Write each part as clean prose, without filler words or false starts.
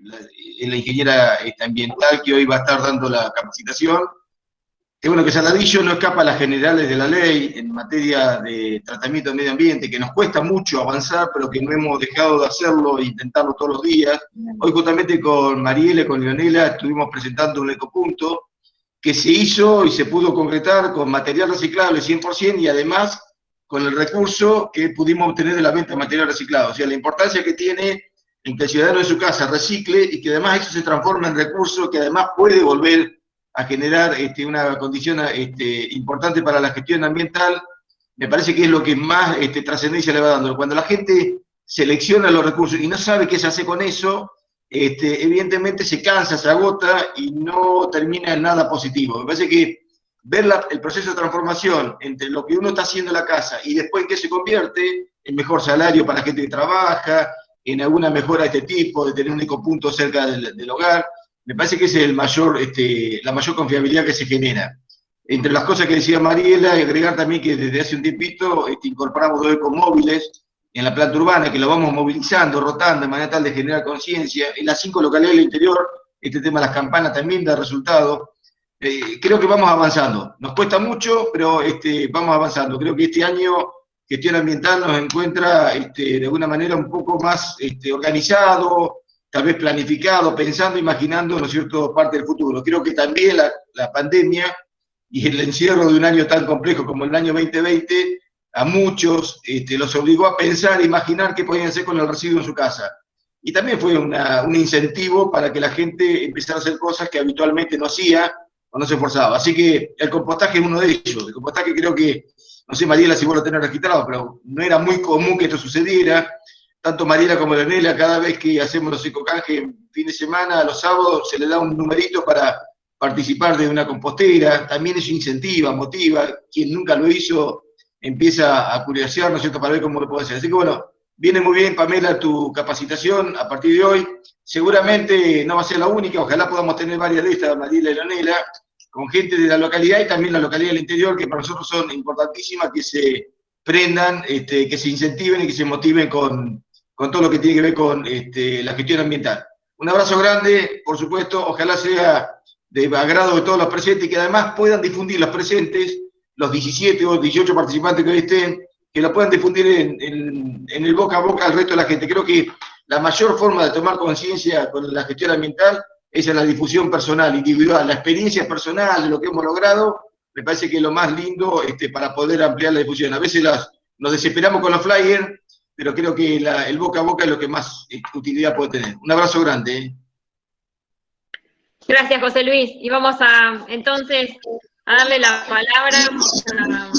la ingeniera ambiental que hoy va a estar dando la capacitación. Es bueno que Saladillo no escapa a las generales de la ley en materia de tratamiento del medio ambiente, que nos cuesta mucho avanzar, pero que no hemos dejado de hacerlo e intentarlo todos los días. Hoy justamente con Mariela y con Leonela estuvimos presentando un ecopunto que se hizo y se pudo concretar con material reciclable 100% y además con el recurso que pudimos obtener de la venta de material reciclado. O sea, la importancia que tiene en que el ciudadano de su casa recicle y que además eso se transforma en recurso que además puede volver a generar una condición importante para la gestión ambiental. Me parece que es lo que más trascendencia le va dando. Cuando la gente selecciona los recursos y no sabe qué se hace con eso, evidentemente se cansa, se agota y no termina en nada positivo. Me parece que ver el proceso de transformación entre lo que uno está haciendo en la casa y después en qué se convierte, en mejor salario para la gente que trabaja, en alguna mejora de este tipo, de tener un ecopunto cerca del hogar, me parece que esa es la mayor confiabilidad que se genera. Entre las cosas que decía Mariela, y agregar también que desde hace un tiempito incorporamos 2 ecomóviles en la planta urbana, que lo vamos movilizando, rotando, de manera tal de generar conciencia. En las 5 localidades del interior, este tema de las campanas también da resultado. Creo que vamos avanzando. Nos cuesta mucho, pero vamos avanzando. Creo que este año gestión ambiental nos encuentra de alguna manera un poco más organizado, tal vez planificado, pensando, imaginando, ¿no es cierto?, parte del futuro. Creo que también la pandemia y el encierro de un año tan complejo como el año 2020, a muchos los obligó a pensar, a imaginar qué podían hacer con el residuo en su casa. Y también fue un incentivo para que la gente empezara a hacer cosas que habitualmente no hacía o no se esforzaba. Así que el compostaje es uno de ellos. El compostaje creo que, no sé, Mariela, si vos lo tenés registrado, pero no era muy común que esto sucediera. Tanto Mariela como Leonela, cada vez que hacemos los ecocanjes en fin de semana, los sábados, se le da un numerito para participar de una compostera. También eso incentiva, motiva. Quien nunca lo hizo empieza a curiosear, ¿no es cierto?, para ver cómo lo puede hacer. Así que bueno, viene muy bien, Pamela, tu capacitación a partir de hoy. Seguramente no va a ser la única, ojalá podamos tener varias de estas, Mariela y Leonela, con gente de la localidad y también la localidad del interior, que para nosotros son importantísimas, que se prendan, que se incentiven y que se motiven con todo lo que tiene que ver con la gestión ambiental. Un abrazo grande, por supuesto, ojalá sea de agrado de todos los presentes y que además puedan difundir los presentes, los 17 o 18 participantes que hoy estén, que lo puedan difundir en el boca a boca al resto de la gente. Creo que la mayor forma de tomar conciencia con la gestión ambiental es en la difusión personal, individual, la experiencia personal de lo que hemos logrado, me parece que es lo más lindo para poder ampliar la difusión. A veces nos desesperamos con los flyers, pero creo que el boca a boca es lo que más utilidad puede tener. Un abrazo grande. Gracias, José Luis. Y vamos entonces a darle la palabra a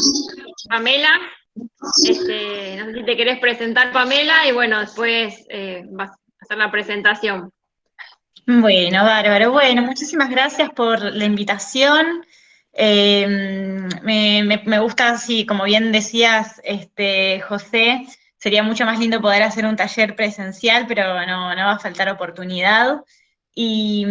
Pamela. No sé si te querés presentar, Pamela, y bueno, después vas a hacer la presentación. Bueno, bárbaro. Bueno, muchísimas gracias por la invitación. Me gusta, así como bien decías, José, sería mucho más lindo poder hacer un taller presencial, pero no va a faltar oportunidad. Y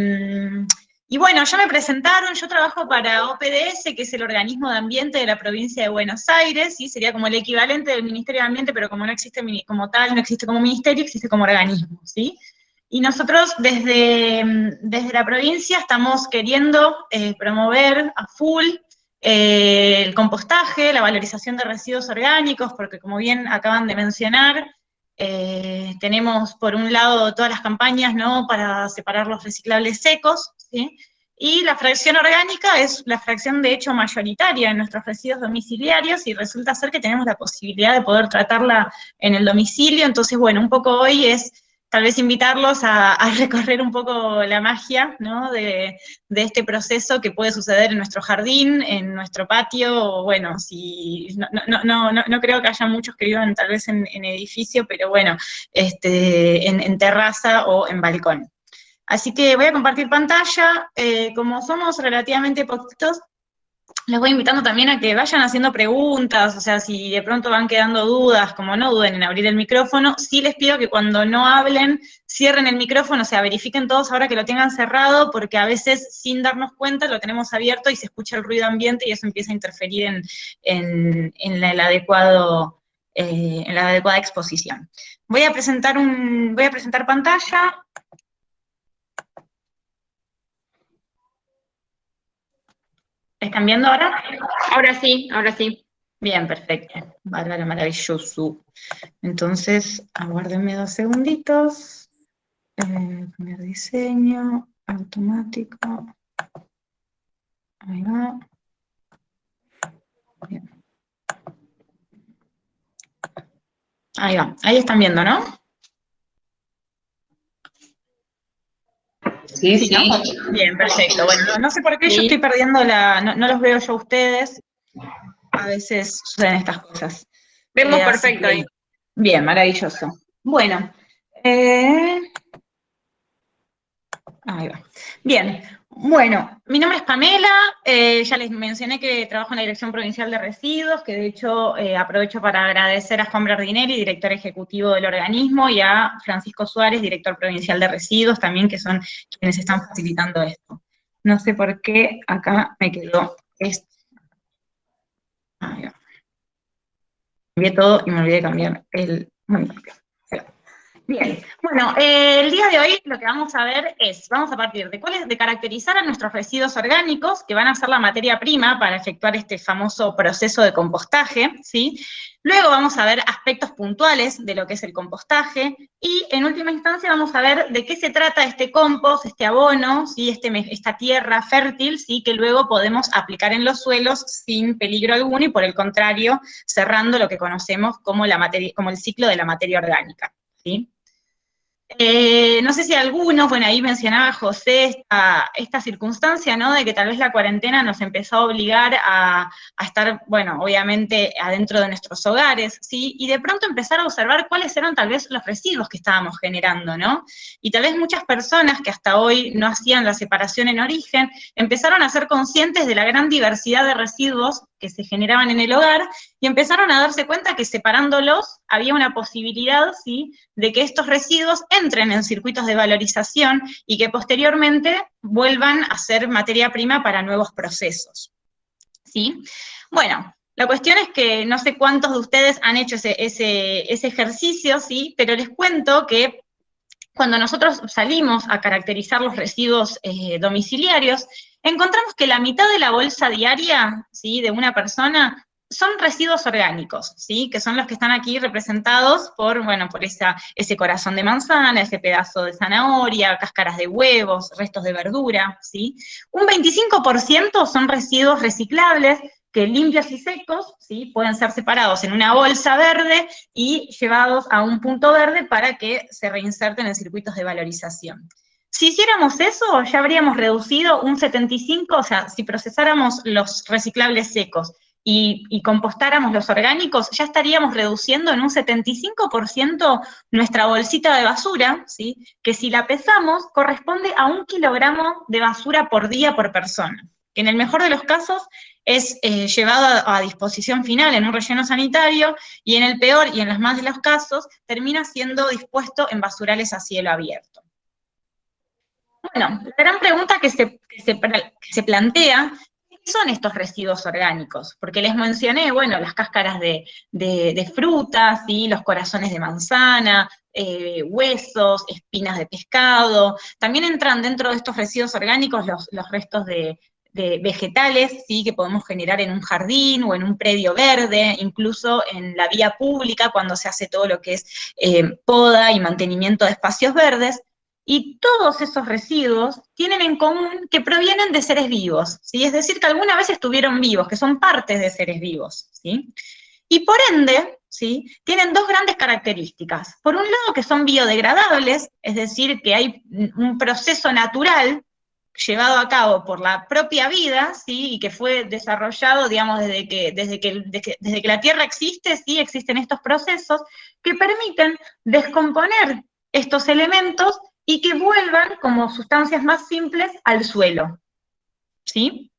bueno, ya me presentaron, yo trabajo para OPDS, que es el organismo de ambiente de la provincia de Buenos Aires, ¿sí? Sería como el equivalente del Ministerio de Ambiente, pero como no existe como tal, no existe como ministerio, existe como organismo, ¿sí? Y nosotros desde la provincia estamos queriendo promover a full el compostaje, la valorización de residuos orgánicos, porque como bien acaban de mencionar, tenemos por un lado todas las campañas, ¿no?, para separar los reciclables secos, ¿sí? Y la fracción orgánica es la fracción de hecho mayoritaria en nuestros residuos domiciliarios y resulta ser que tenemos la posibilidad de poder tratarla en el domicilio. Entonces, bueno, un poco hoy es tal vez invitarlos a recorrer un poco la magia, ¿no?, de este proceso que puede suceder en nuestro jardín, en nuestro patio, o bueno, no creo que haya muchos que vivan tal vez en edificio, pero bueno, en terraza o en balcón. Así que voy a compartir pantalla. Como somos relativamente poquitos, les voy invitando también a que vayan haciendo preguntas, o sea, si de pronto van quedando dudas, como no duden en abrir el micrófono, sí les pido que cuando no hablen, cierren el micrófono, o sea, verifiquen todos ahora que lo tengan cerrado, porque a veces, sin darnos cuenta, lo tenemos abierto y se escucha el ruido ambiente y eso empieza a interferir en la adecuada exposición. Voy a presentar pantalla. están viendo ahora? Ahora sí, ahora sí. Bien, perfecto. Bárbaro, maravilloso. Entonces, aguárdenme 2 segunditos. Poner diseño, automático. Ahí va. Bien. Ahí va. Ahí están viendo, ¿no? Sí, Sí, sí. ¿no? Bien, perfecto. Bueno, no sé por qué yo Sí. estoy perdiendo no los veo yo a ustedes. A veces suceden estas cosas. Vemos Así perfecto ahí. que, bien, maravilloso. Bueno, ahí va. Bien, bueno, mi nombre es Pamela, ya les mencioné que trabajo en la Dirección Provincial de Residuos, que de hecho aprovecho para agradecer a Juan Berdinelli, director ejecutivo del organismo, y a Francisco Suárez, director provincial de Residuos, también, que son quienes están facilitando esto. No sé por qué acá me quedó esto. Ahí va. Cambié todo y me olvidé de cambiar el monitor. Bien, bueno, el día de hoy lo que vamos a ver es, vamos a partir de caracterizar a nuestros residuos orgánicos, que van a ser la materia prima para efectuar este famoso proceso de compostaje, ¿sí? Luego vamos a ver aspectos puntuales de lo que es el compostaje, y en última instancia vamos a ver de qué se trata este compost, este abono, ¿sí? Esta tierra fértil, ¿sí? Que luego podemos aplicar en los suelos sin peligro alguno, y por el contrario, cerrando lo que conocemos como el ciclo de la materia orgánica, ¿sí? No sé si algunos, bueno, ahí mencionaba José esta circunstancia, ¿no? De que tal vez la cuarentena nos empezó a obligar a estar, bueno, obviamente adentro de nuestros hogares, ¿sí? Y de pronto empezar a observar cuáles eran tal vez los residuos que estábamos generando, ¿no? Y tal vez muchas personas que hasta hoy no hacían la separación en origen, empezaron a ser conscientes de la gran diversidad de residuos que se generaban en el hogar, y empezaron a darse cuenta que separándolos había una posibilidad, ¿sí?, de que estos residuos entren en circuitos de valorización y que posteriormente vuelvan a ser materia prima para nuevos procesos, ¿sí? Bueno, la cuestión es que no sé cuántos de ustedes han hecho ese ejercicio, ¿sí? Pero les cuento que cuando nosotros salimos a caracterizar los residuos domiciliarios, encontramos que la mitad de la bolsa diaria, ¿sí?, de una persona son residuos orgánicos, ¿sí?, que son los que están aquí representados por, bueno, por ese corazón de manzana, ese pedazo de zanahoria, cáscaras de huevos, restos de verdura, ¿sí? Un 25% son residuos reciclables, que limpios y secos, ¿sí?, pueden ser separados en una bolsa verde y llevados a un punto verde para que se reinserten en circuitos de valorización. Si hiciéramos eso, ya habríamos reducido un 75%, o sea, si procesáramos los reciclables secos y compostáramos los orgánicos, ya estaríamos reduciendo en un 75% nuestra bolsita de basura, ¿sí?, que si la pesamos corresponde a 1 kilogramo de basura por día por persona, que en el mejor de los casos es llevado a disposición final en un relleno sanitario, y en el peor y en los más de los casos termina siendo dispuesto en basurales a cielo abierto. Bueno, la gran pregunta que se plantea, ¿qué son estos residuos orgánicos? Porque les mencioné, bueno, las cáscaras de frutas, ¿sí?, los corazones de manzana, huesos, espinas de pescado. También entran dentro de estos residuos orgánicos los restos de vegetales, ¿sí?, que podemos generar en un jardín o en un predio verde, incluso en la vía pública cuando se hace todo lo que es poda y mantenimiento de espacios verdes. Y todos esos residuos tienen en común que provienen de seres vivos, ¿sí? Es decir, que alguna vez estuvieron vivos, que son partes de seres vivos, ¿sí? Y por ende, ¿sí?, tienen 2 grandes características. Por un lado, que son biodegradables, es decir, que hay un proceso natural llevado a cabo por la propia vida, ¿sí?, y que fue desarrollado, digamos, desde que la Tierra existe, ¿sí?, existen estos procesos que permiten descomponer estos elementos y que vuelvan como sustancias más simples al suelo, ¿sí?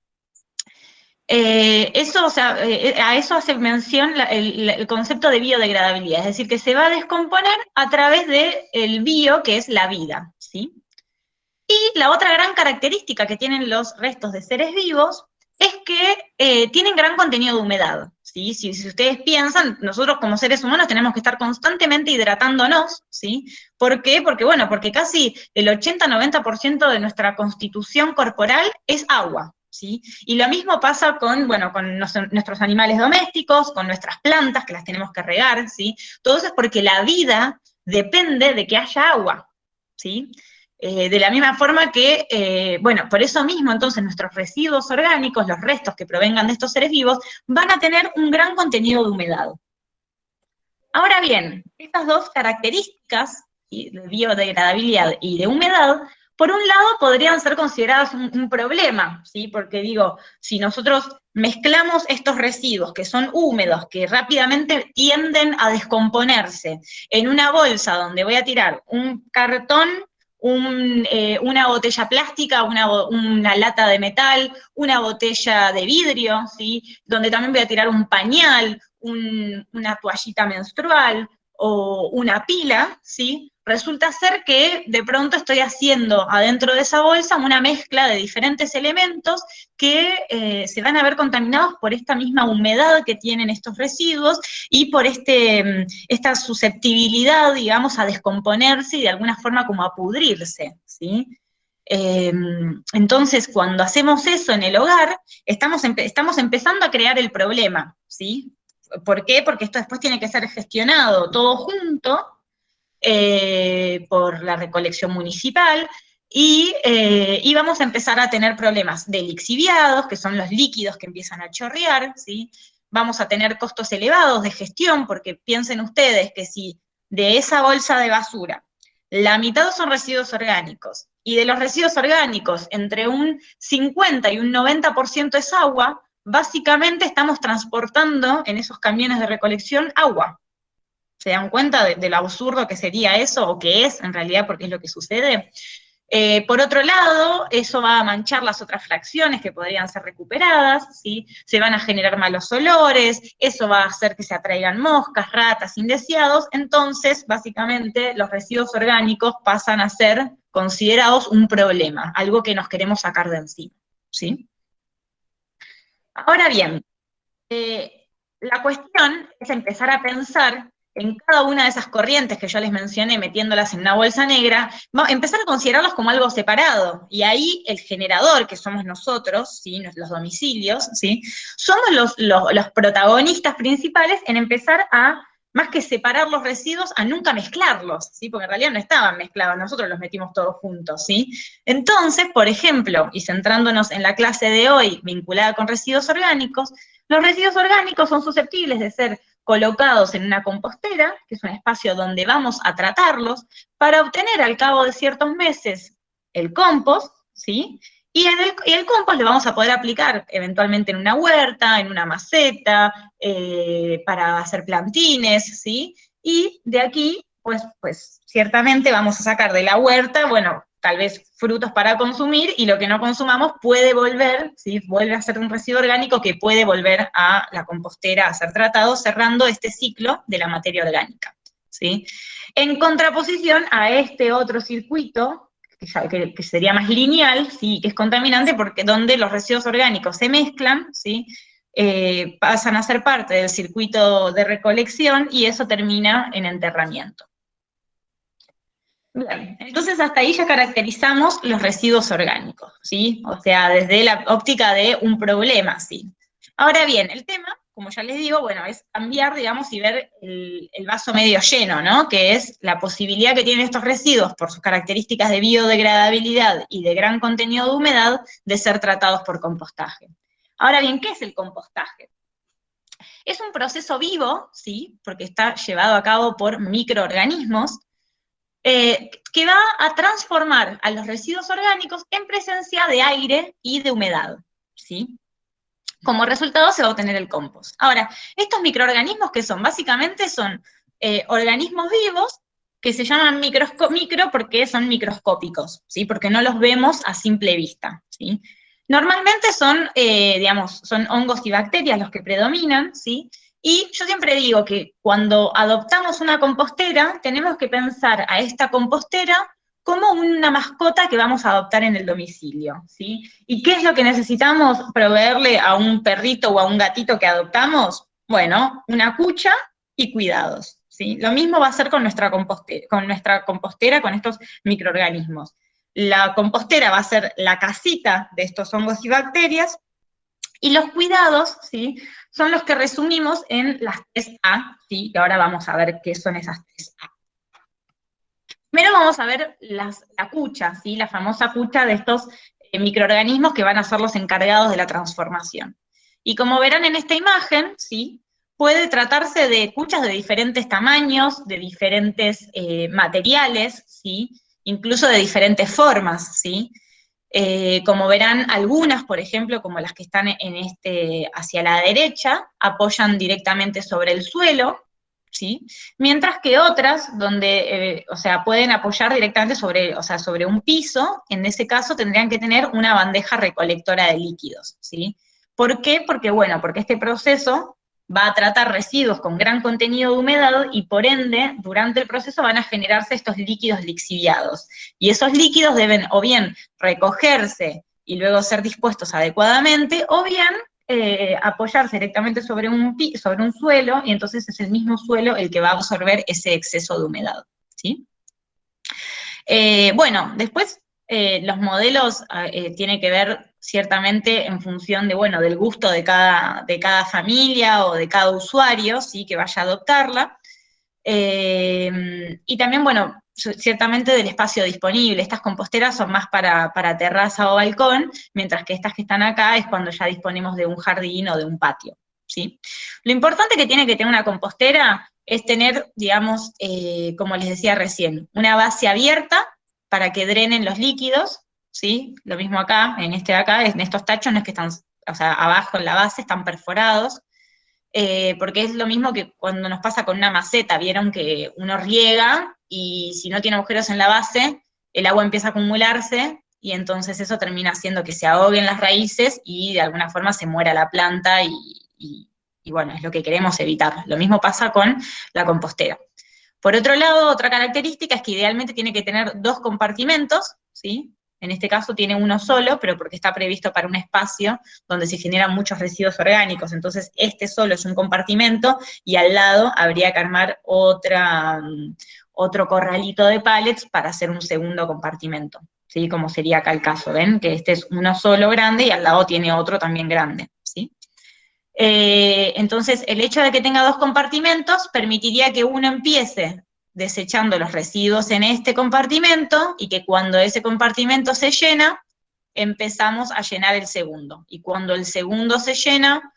Eso, o sea, a eso hace mención el concepto de biodegradabilidad, es decir, que se va a descomponer a través del bio, que es la vida, ¿sí? Y la otra gran característica que tienen los restos de seres vivos es que tienen gran contenido de humedad, ¿sí? Si ustedes piensan, nosotros como seres humanos tenemos que estar constantemente hidratándonos, ¿sí? ¿Por qué? Porque casi el 80-90% de nuestra constitución corporal es agua, ¿sí? Y lo mismo pasa con, bueno, con nuestros animales domésticos, con nuestras plantas, que las tenemos que regar, ¿sí? Todo eso es porque la vida depende de que haya agua, ¿sí? De la misma forma que, bueno, por eso mismo, entonces, nuestros residuos orgánicos, los restos que provengan de estos seres vivos, van a tener un gran contenido de humedad. Ahora bien, estas dos características, de biodegradabilidad y de humedad, por un lado podrían ser consideradas un problema, ¿sí? Porque digo, si nosotros mezclamos estos residuos que son húmedos, que rápidamente tienden a descomponerse, en una bolsa donde voy a tirar un cartón, una botella plástica, una lata de metal, una botella de vidrio, ¿sí? Donde también voy a tirar un pañal, una toallita menstrual o una pila, ¿sí? Resulta ser que de pronto estoy haciendo adentro de esa bolsa una mezcla de diferentes elementos que se van a ver contaminados por esta misma humedad que tienen estos residuos y por esta susceptibilidad, digamos, a descomponerse y de alguna forma como a pudrirse, ¿sí? Entonces, cuando hacemos eso en el hogar, estamos empezando a crear el problema, ¿sí? ¿Por qué? Porque esto después tiene que ser gestionado todo junto por la recolección municipal y vamos a empezar a tener problemas de lixiviados, que son los líquidos que empiezan a chorrear, ¿sí? Vamos a tener costos elevados de gestión, porque piensen ustedes que si de esa bolsa de basura la mitad son residuos orgánicos, y de los residuos orgánicos entre un 50 y un 90% es agua, básicamente estamos transportando en esos camiones de recolección agua. ¿Se dan cuenta de lo absurdo que sería eso, o que es en realidad, porque es lo que sucede? Por otro lado, eso va a manchar las otras fracciones que podrían ser recuperadas, ¿sí? Se van a generar malos olores, eso va a hacer que se atraigan moscas, ratas, indeseados, entonces, básicamente, los residuos orgánicos pasan a ser considerados un problema, algo que nos queremos sacar de encima, ¿sí? Ahora bien, la cuestión es empezar a pensar en cada una de esas corrientes que yo les mencioné, metiéndolas en una bolsa negra, empezar a considerarlas como algo separado. Y ahí el generador, que somos nosotros, ¿sí? Los domicilios, ¿sí? Somos los protagonistas principales en empezar a, más que separar los residuos, a nunca mezclarlos, ¿sí? Porque en realidad no estaban mezclados, nosotros los metimos todos juntos, ¿sí? Entonces, por ejemplo, y centrándonos en la clase de hoy vinculada con residuos orgánicos, los residuos orgánicos son susceptibles de ser colocados en una compostera, que es un espacio donde vamos a tratarlos, para obtener al cabo de ciertos meses el compost, ¿sí? Y el compost lo vamos a poder aplicar eventualmente en una huerta, en una maceta, para hacer plantines, ¿sí? Y de aquí, pues ciertamente vamos a sacar de la huerta, bueno, tal vez frutos para consumir, y lo que no consumamos puede volver, ¿sí? Vuelve a ser un residuo orgánico que puede volver a la compostera a ser tratado, cerrando este ciclo de la materia orgánica, ¿sí? En contraposición a este otro circuito, que sería más lineal, ¿sí? Que es contaminante, porque donde los residuos orgánicos se mezclan, ¿sí? Pasan a ser parte del circuito de recolección y eso termina en enterramiento. Bien, entonces hasta ahí ya caracterizamos los residuos orgánicos, ¿sí? O sea, desde la óptica de un problema, ¿sí? Ahora bien, el tema, como ya les digo, bueno, es cambiar, digamos, y ver el vaso medio lleno, ¿no? Que es la posibilidad que tienen estos residuos, por sus características de biodegradabilidad y de gran contenido de humedad, de ser tratados por compostaje. Ahora bien, ¿qué es el compostaje? Es un proceso vivo, ¿sí? Porque está llevado a cabo por microorganismos, que va a transformar a los residuos orgánicos en presencia de aire y de humedad, ¿sí? Como resultado se va a obtener el compost. Ahora, estos microorganismos, ¿qué son? Básicamente son organismos vivos que se llaman micro porque son microscópicos, ¿sí? Porque no los vemos a simple vista, ¿sí? Normalmente son, digamos, son hongos y bacterias los que predominan, ¿sí? Y yo siempre digo que cuando adoptamos una compostera, tenemos que pensar a esta compostera como una mascota que vamos a adoptar en el domicilio, ¿sí? ¿Y qué es lo que necesitamos proveerle a un perrito o a un gatito que adoptamos? Bueno, una cucha y cuidados, ¿sí? Lo mismo va a ser con nuestra compostera, con estos microorganismos. la compostera va a ser la casita de estos hongos y bacterias, y los cuidados, ¿sí?, son los que resumimos en las 3A, ¿sí?, y ahora vamos a ver qué son esas 3A. Primero vamos a ver la cucha, ¿sí?, la famosa cucha de estos microorganismos que van a ser los encargados de la transformación. Y como verán en esta imagen, ¿sí?, puede tratarse de cuchas de diferentes tamaños, de diferentes materiales, ¿sí?, incluso de diferentes formas, ¿sí? Como verán, algunas, por ejemplo, como las que están hacia la derecha, apoyan directamente sobre el suelo, ¿sí? Mientras que otras, donde, pueden apoyar directamente sobre un piso, en ese caso tendrían que tener una bandeja recolectora de líquidos, ¿sí? ¿Por qué? Porque este proceso va a tratar residuos con gran contenido de humedad y por ende, durante el proceso van a generarse estos líquidos lixiviados. Y esos líquidos deben o bien recogerse y luego ser dispuestos adecuadamente, o bien apoyarse directamente sobre un suelo, y entonces es el mismo suelo el que va a absorber ese exceso de humedad, ¿sí? Después los modelos tienen que ver ciertamente en función del gusto de cada familia o de cada usuario, ¿sí?, que vaya a adoptarla. Y también, ciertamente del espacio disponible. Estas composteras son más para terraza o balcón, mientras que estas que están acá es cuando ya disponemos de un jardín o de un patio, ¿sí? Lo importante que tiene que tener una compostera es tener, digamos, como les decía recién, una base abierta para que drenen los líquidos, ¿sí? Lo mismo acá, en estos tachos no es que están, abajo en la base están perforados, porque es lo mismo que cuando nos pasa con una maceta, vieron que uno riega y si no tiene agujeros en la base, el agua empieza a acumularse y entonces eso termina haciendo que se ahoguen las raíces y de alguna forma se muera la planta y es lo que queremos evitar. Lo mismo pasa con la compostera. Por otro lado, otra característica es que idealmente tiene que tener 2 compartimentos, ¿sí? En este caso tiene uno solo, pero porque está previsto para un espacio donde se generan muchos residuos orgánicos, entonces este solo es un compartimento y al lado habría que armar otro corralito de pallets para hacer un segundo compartimento, ¿sí? Como sería acá el caso, ¿ven? Que este es uno solo grande y al lado tiene otro también grande, ¿sí? Entonces, el hecho de que tenga 2 compartimentos permitiría que uno empiece desechando los residuos en este compartimento y que cuando ese compartimento se llena, empezamos a llenar el segundo. Y cuando el segundo se llena,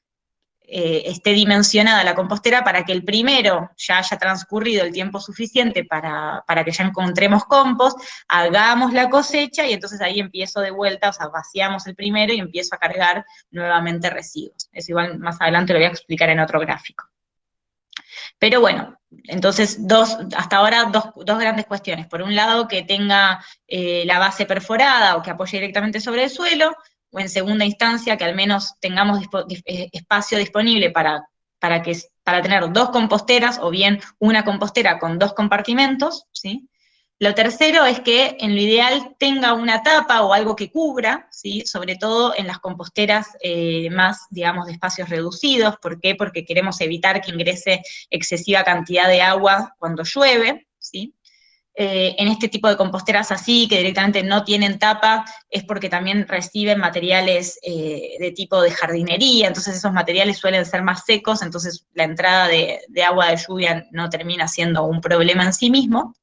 esté dimensionada la compostera para que el primero ya haya transcurrido el tiempo suficiente para que ya encontremos compost, hagamos la cosecha y entonces ahí empiezo de vuelta, vaciamos el primero y empiezo a cargar nuevamente residuos. Eso igual más adelante lo voy a explicar en otro gráfico. Pero entonces hasta ahora dos grandes cuestiones. Por un lado, que tenga la base perforada o que apoye directamente sobre el suelo, o en segunda instancia, que al menos tengamos espacio disponible para tener 2 composteras, o bien una compostera con 2 compartimentos, ¿sí? Lo tercero es que en lo ideal tenga una tapa o algo que cubra, ¿sí? Sobre todo en las composteras más, digamos, de espacios reducidos. ¿Por qué? Porque queremos evitar que ingrese excesiva cantidad de agua cuando llueve, ¿sí? En este tipo de composteras así, que directamente no tienen tapa, es porque también reciben materiales de tipo de jardinería, entonces esos materiales suelen ser más secos, entonces la entrada de agua de lluvia no termina siendo un problema en sí mismo.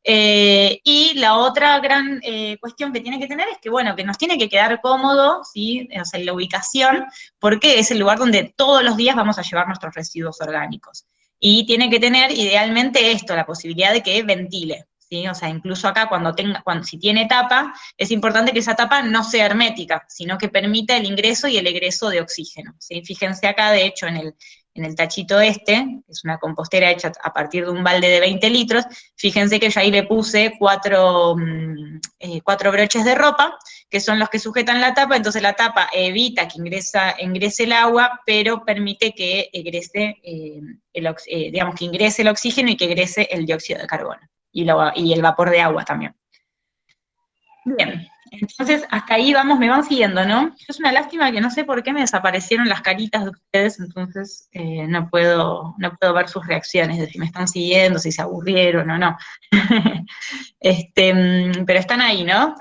Y la otra gran cuestión que tiene que tener es que, que nos tiene que quedar cómodo, ¿sí? La ubicación, porque es el lugar donde todos los días vamos a llevar nuestros residuos orgánicos. Y tiene que tener, idealmente, la posibilidad de que ventile, ¿sí? Incluso acá, si tiene tapa, es importante que esa tapa no sea hermética, sino que permita el ingreso y el egreso de oxígeno, ¿sí? Fíjense acá, de hecho, en el tachito que es una compostera hecha a partir de un balde de 20 litros, fíjense que yo ahí le puse 4 broches de ropa, que son los que sujetan la tapa, entonces la tapa evita que ingrese el agua, pero permite que ingrese el oxígeno y que egrese el dióxido de carbono, y el vapor de agua también. Bien, Entonces, hasta ahí vamos, me van siguiendo, ¿no? Es una lástima que no sé por qué me desaparecieron las caritas de ustedes, entonces no puedo ver sus reacciones, de si me están siguiendo, si se aburrieron o no. Pero están ahí, ¿no?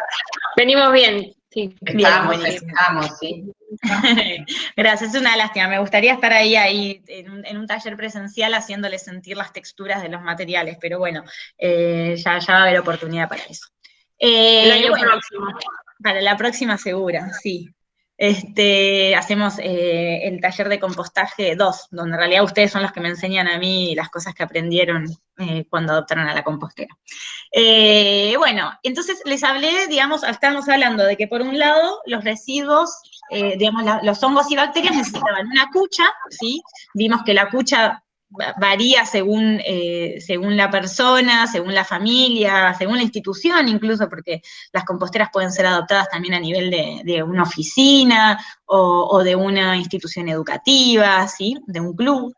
Venimos bien, sí. Bien, buenísimo. Estamos, sí. Gracias, es una lástima. Me gustaría estar ahí en un taller presencial haciéndoles sentir las texturas de los materiales, pero bueno, ya va a haber oportunidad para eso. El año Bueno, próximo. para la próxima segura, sí. Hacemos el taller de compostaje 2, donde en realidad ustedes son los que me enseñan a mí las cosas que aprendieron cuando adoptaron a la compostera. Bueno, entonces les hablé, digamos, estábamos hablando de que por un lado los residuos, digamos, los hongos y bacterias necesitaban una cucha, ¿sí? Vimos que la cucha varía según la persona, según la familia, según la institución incluso, porque las composteras pueden ser adoptadas también a nivel de una oficina o de una institución educativa, ¿sí? De un club.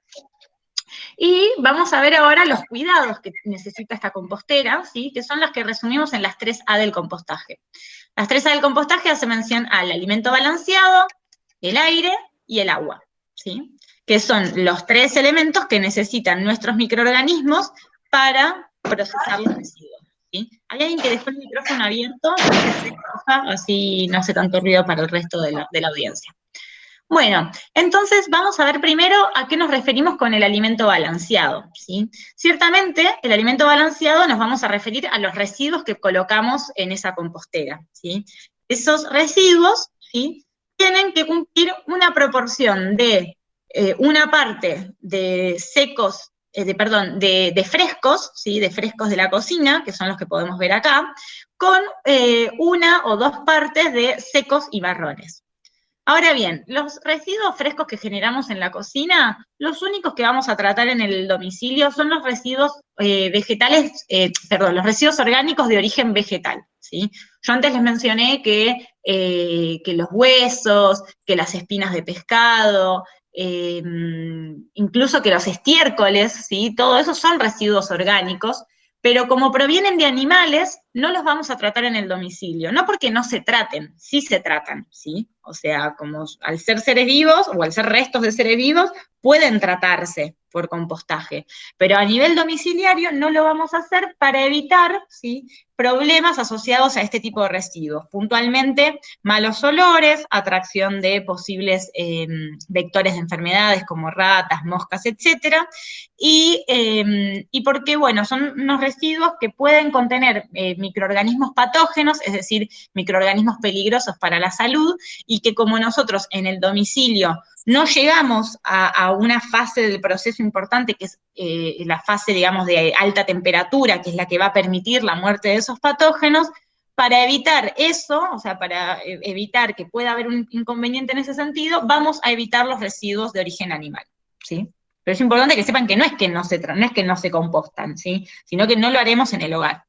Y vamos a ver ahora los cuidados que necesita esta compostera, ¿sí? Que son las que resumimos en las 3A del compostaje. Las 3A del compostaje hacen mención al alimento balanceado, el aire y el agua, ¿sí? Que son los 3 elementos que necesitan nuestros microorganismos para procesar los residuos, ¿sí? Hay alguien que dejó el micrófono abierto, así no hace tanto ruido para el resto de la audiencia. Bueno, entonces vamos a ver primero a qué nos referimos con el alimento balanceado, ¿sí? Ciertamente, el alimento balanceado nos vamos a referir a los residuos que colocamos en esa compostera, ¿sí? Esos residuos, ¿sí? Tienen que cumplir una proporción de una parte de secos, de frescos, ¿sí? De frescos de la cocina, que son los que podemos ver acá, con una o 2 partes de secos y marrones. Ahora bien, los residuos frescos que generamos en la cocina, los únicos que vamos a tratar en el domicilio son los residuos los residuos orgánicos de origen vegetal, ¿sí? Yo antes les mencioné que los huesos, que las espinas de pescado, incluso que los estiércoles, ¿sí? Todo eso son residuos orgánicos, pero como provienen de animales, no los vamos a tratar en el domicilio. No porque no se traten, sí se tratan, ¿sí? O sea, como al ser seres vivos o al ser restos de seres vivos, pueden tratarse por compostaje. Pero a nivel domiciliario no lo vamos a hacer para evitar, ¿sí? Problemas asociados a este tipo de residuos. Puntualmente, malos olores, atracción de posibles vectores de enfermedades como ratas, moscas, etcétera. Y porque, bueno, son unos residuos que pueden contener microorganismos patógenos, es decir, microorganismos peligrosos para la salud, y que como nosotros en el domicilio no llegamos a una fase del proceso importante, que es la fase, digamos, de alta temperatura, que es la que va a permitir la muerte de esos patógenos, para evitar eso, o sea, para evitar que pueda haber un inconveniente en ese sentido, vamos a evitar los residuos de origen animal, ¿sí? Pero es importante que sepan que no es que no se compostan, ¿sí? Sino que no lo haremos en el hogar.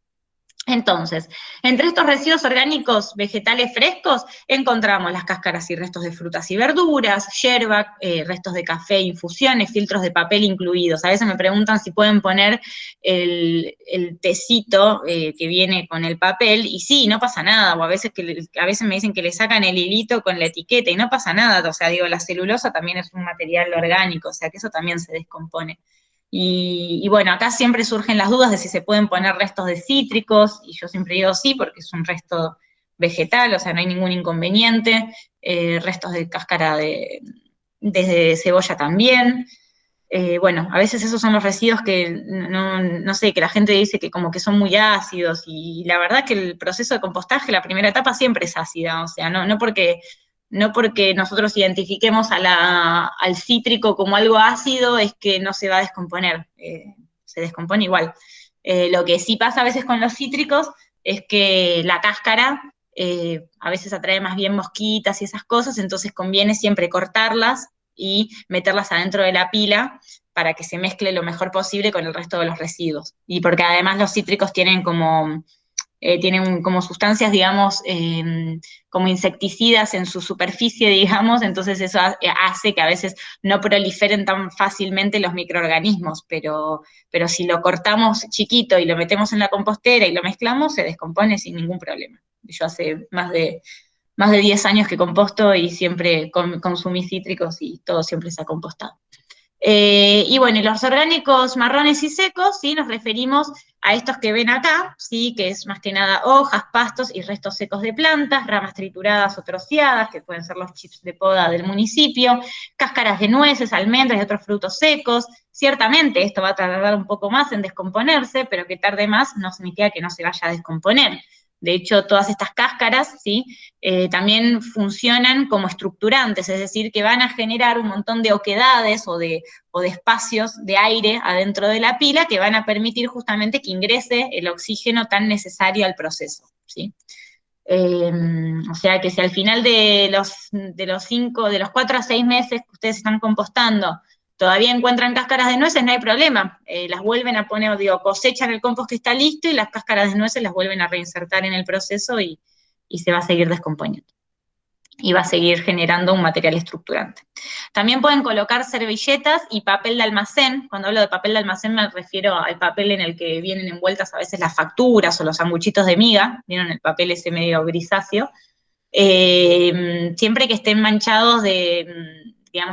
Entonces, entre estos residuos orgánicos vegetales frescos encontramos las cáscaras y restos de frutas y verduras, yerba, restos de café, infusiones, filtros de papel incluidos. A veces me preguntan si pueden poner el tecito que viene con el papel, y sí, no pasa nada, o a veces me dicen que le sacan el hilito con la etiqueta y no pasa nada, o sea, digo, la celulosa también es un material orgánico, o sea, que eso también se descompone. Y bueno, acá siempre surgen las dudas de si se pueden poner restos de cítricos, y yo siempre digo sí, porque es un resto vegetal, o sea, no hay ningún inconveniente, restos de cáscara de cebolla también. Bueno, a veces esos son los residuos que, no sé, que la gente dice que como que son muy ácidos, y la verdad que el proceso de compostaje, la primera etapa siempre es ácida, o sea, no porque nosotros identifiquemos al cítrico como algo ácido, es que no se va a descomponer, se descompone igual. Lo que sí pasa a veces con los cítricos es que la cáscara a veces atrae más bien mosquitas y esas cosas, entonces conviene siempre cortarlas y meterlas adentro de la pila para que se mezcle lo mejor posible con el resto de los residuos. Y porque además los cítricos tienen como tienen como sustancias, digamos, como insecticidas en su superficie, digamos, entonces eso hace que a veces no proliferen tan fácilmente los microorganismos, pero si lo cortamos chiquito y lo metemos en la compostera y lo mezclamos, se descompone sin ningún problema. Yo hace más de 10 años que composto y siempre consumí cítricos y todo siempre se ha compostado. Y bueno, y los orgánicos marrones y secos, ¿sí? Nos referimos a estos que ven acá, ¿sí? Que es más que nada hojas, pastos y restos secos de plantas, ramas trituradas o troceadas, que pueden ser los chips de poda del municipio, cáscaras de nueces, almendras y otros frutos secos. Ciertamente esto va a tardar un poco más en descomponerse, pero que tarde más no significa que no se vaya a descomponer. De hecho, todas estas cáscaras, ¿sí? También funcionan como estructurantes, es decir, que van a generar un montón de oquedades o de espacios de aire adentro de la pila que van a permitir justamente que ingrese el oxígeno tan necesario al proceso, ¿sí? O sea que si al final de los 4 a 6 meses que ustedes están compostando, todavía encuentran cáscaras de nueces, no hay problema, las vuelven a poner, cosechan el compost que está listo y las cáscaras de nueces las vuelven a reinsertar en el proceso y se va a seguir descomponiendo. Y va a seguir generando un material estructurante. También pueden colocar servilletas y papel de almacén. Cuando hablo de papel de almacén me refiero al papel en el que vienen envueltas a veces las facturas o los sanguchitos de miga, ¿vieron el papel ese medio grisáceo? Siempre que estén manchados de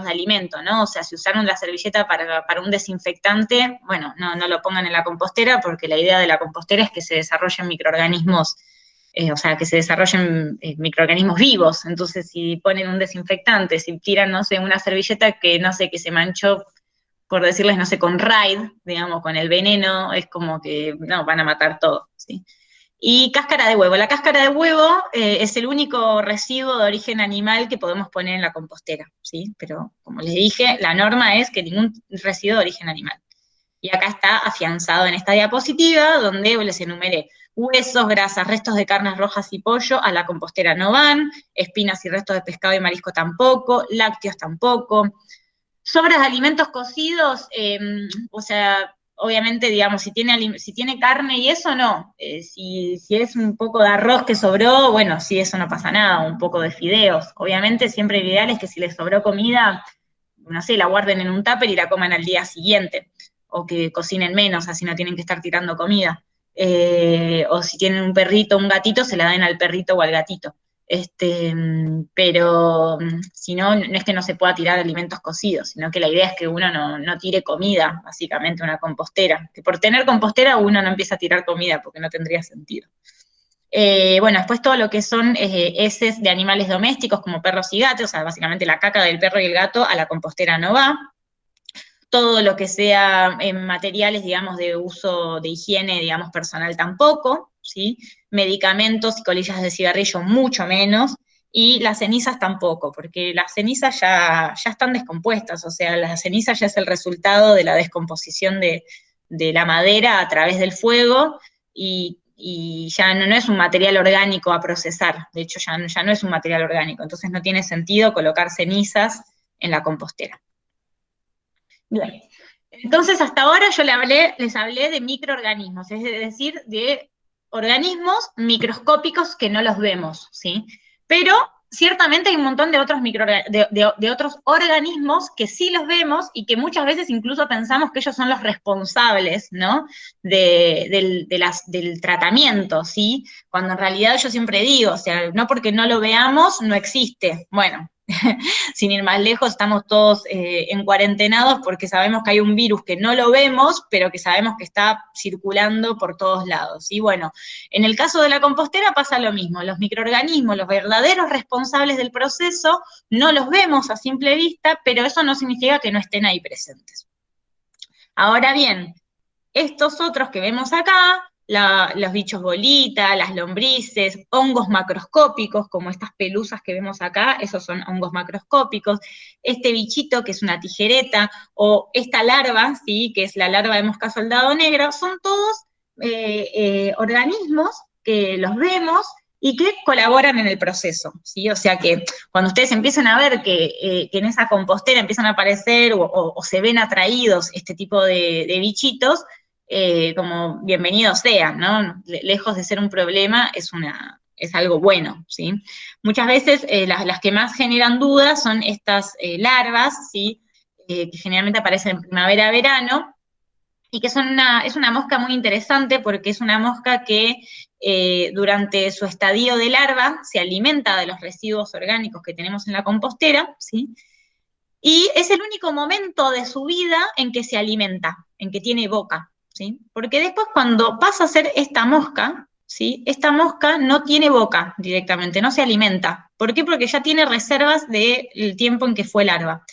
alimento, ¿no? O sea, si usaron la servilleta para un desinfectante, bueno, no lo pongan en la compostera porque la idea de la compostera es que se desarrollen microorganismos, o sea, que se desarrollen microorganismos vivos. Entonces, si ponen un desinfectante, si tiran, no sé, una servilleta que, no sé, que se manchó, por decirles, no sé, con Raid, digamos, con el veneno, es como que, no, van a matar todo, ¿sí? Y cáscara de huevo. La cáscara de huevo es el único residuo de origen animal que podemos poner en la compostera, ¿sí? Pero, como les dije, la norma es que ningún residuo de origen animal. Y acá está afianzado en esta diapositiva, donde les enumeré huesos, grasas, restos de carnes rojas y pollo, a la compostera no van, espinas y restos de pescado y marisco tampoco, lácteos tampoco. Sobras de alimentos cocidos, o sea, obviamente, digamos, si tiene carne y eso, no. Si es un poco de arroz que sobró, bueno, sí, eso no pasa nada, un poco de fideos. Obviamente, siempre lo ideal es que si les sobró comida, no sé, la guarden en un tupper y la coman al día siguiente, o que cocinen menos, así no tienen que estar tirando comida. O si tienen un perrito o un gatito, se la den al perrito o al gatito. Pero si no, no es que no se pueda tirar alimentos cocidos, sino que la idea es que uno no tire comida, básicamente, una compostera. Que por tener compostera uno no empieza a tirar comida, porque no tendría sentido. Bueno, después todo lo que son heces de animales domésticos, como perros y gatos, o sea, básicamente la caca del perro y el gato a la compostera no va. Todo lo que sea materiales, digamos, de uso de higiene, digamos, personal tampoco, ¿sí? Medicamentos y colillas de cigarrillo mucho menos, y las cenizas tampoco, porque las cenizas ya están descompuestas, o sea, la ceniza ya es el resultado de la descomposición de la madera a través del fuego, y ya no es un material orgánico a procesar, de hecho ya no es un material orgánico, entonces no tiene sentido colocar cenizas en la compostera. Bien. Entonces, hasta ahora yo les hablé de microorganismos, es decir, de organismos microscópicos que no los vemos, ¿sí? Pero ciertamente hay un montón de otros, de otros organismos que sí los vemos y que muchas veces incluso pensamos que ellos son los responsables, ¿no? del tratamiento, ¿sí? Cuando en realidad yo siempre digo, o sea, no porque no lo veamos, no existe. Bueno, sin ir más lejos, estamos todos en cuarentenados porque sabemos que hay un virus que no lo vemos, pero que sabemos que está circulando por todos lados. Y bueno, en el caso de la compostera pasa lo mismo. Los microorganismos, los verdaderos responsables del proceso, no los vemos a simple vista, pero eso no significa que no estén ahí presentes. Ahora bien, estos otros que vemos acá, los bichos bolita, las lombrices, hongos macroscópicos, como estas pelusas que vemos acá, esos son hongos macroscópicos, este bichito que es una tijereta, o esta larva, ¿sí? Que es la larva de mosca soldado negro, son todos organismos que los vemos y que colaboran en el proceso, ¿sí? O sea que cuando ustedes empiezan a ver que en esa compostera empiezan a aparecer o se ven atraídos este tipo de bichitos, como bienvenido sea, ¿no? Lejos de ser un problema, es algo bueno, ¿sí? Muchas veces las que más generan dudas son estas larvas, ¿sí? Que generalmente aparecen en primavera-verano, y que es una mosca muy interesante porque es una mosca que durante su estadio de larva se alimenta de los residuos orgánicos que tenemos en la compostera, ¿sí? Y es el único momento de su vida en que se alimenta, en que tiene boca, ¿sí? Porque después cuando pasa a ser esta mosca, ¿sí? Esta mosca no tiene boca directamente, no se alimenta. ¿Por qué? Porque ya tiene reservas del tiempo en que fue larva.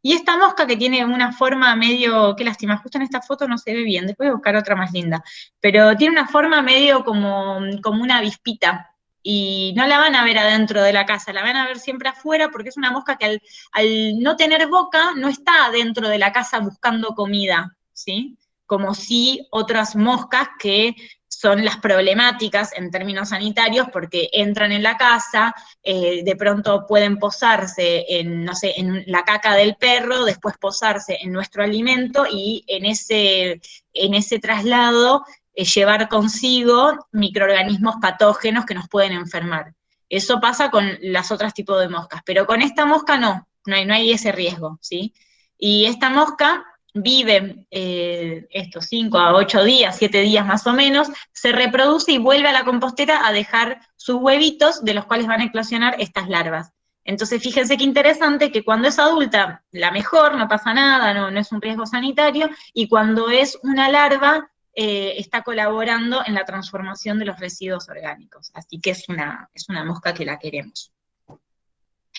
Y esta mosca que tiene una forma medio, qué lástima, justo en esta foto no se ve bien, después voy a buscar otra más linda, pero tiene una forma medio como una avispita, y no la van a ver adentro de la casa, la van a ver siempre afuera porque es una mosca que al no tener boca no está dentro de la casa buscando comida, ¿sí? Como si otras moscas que son las problemáticas en términos sanitarios porque entran en la casa, de pronto pueden posarse en, no sé, en la caca del perro, después posarse en nuestro alimento y en ese traslado llevar consigo microorganismos patógenos que nos pueden enfermar. Eso pasa con las otras tipos de moscas, pero con esta mosca no hay ese riesgo, ¿sí? Y esta mosca vive estos 5 a 8 días, 7 días más o menos, se reproduce y vuelve a la compostera a dejar sus huevitos, de los cuales van a eclosionar estas larvas. Entonces, fíjense qué interesante que cuando es adulta, la mejor, no pasa nada, no es un riesgo sanitario, y cuando es una larva, está colaborando en la transformación de los residuos orgánicos. Así que es una mosca que la queremos.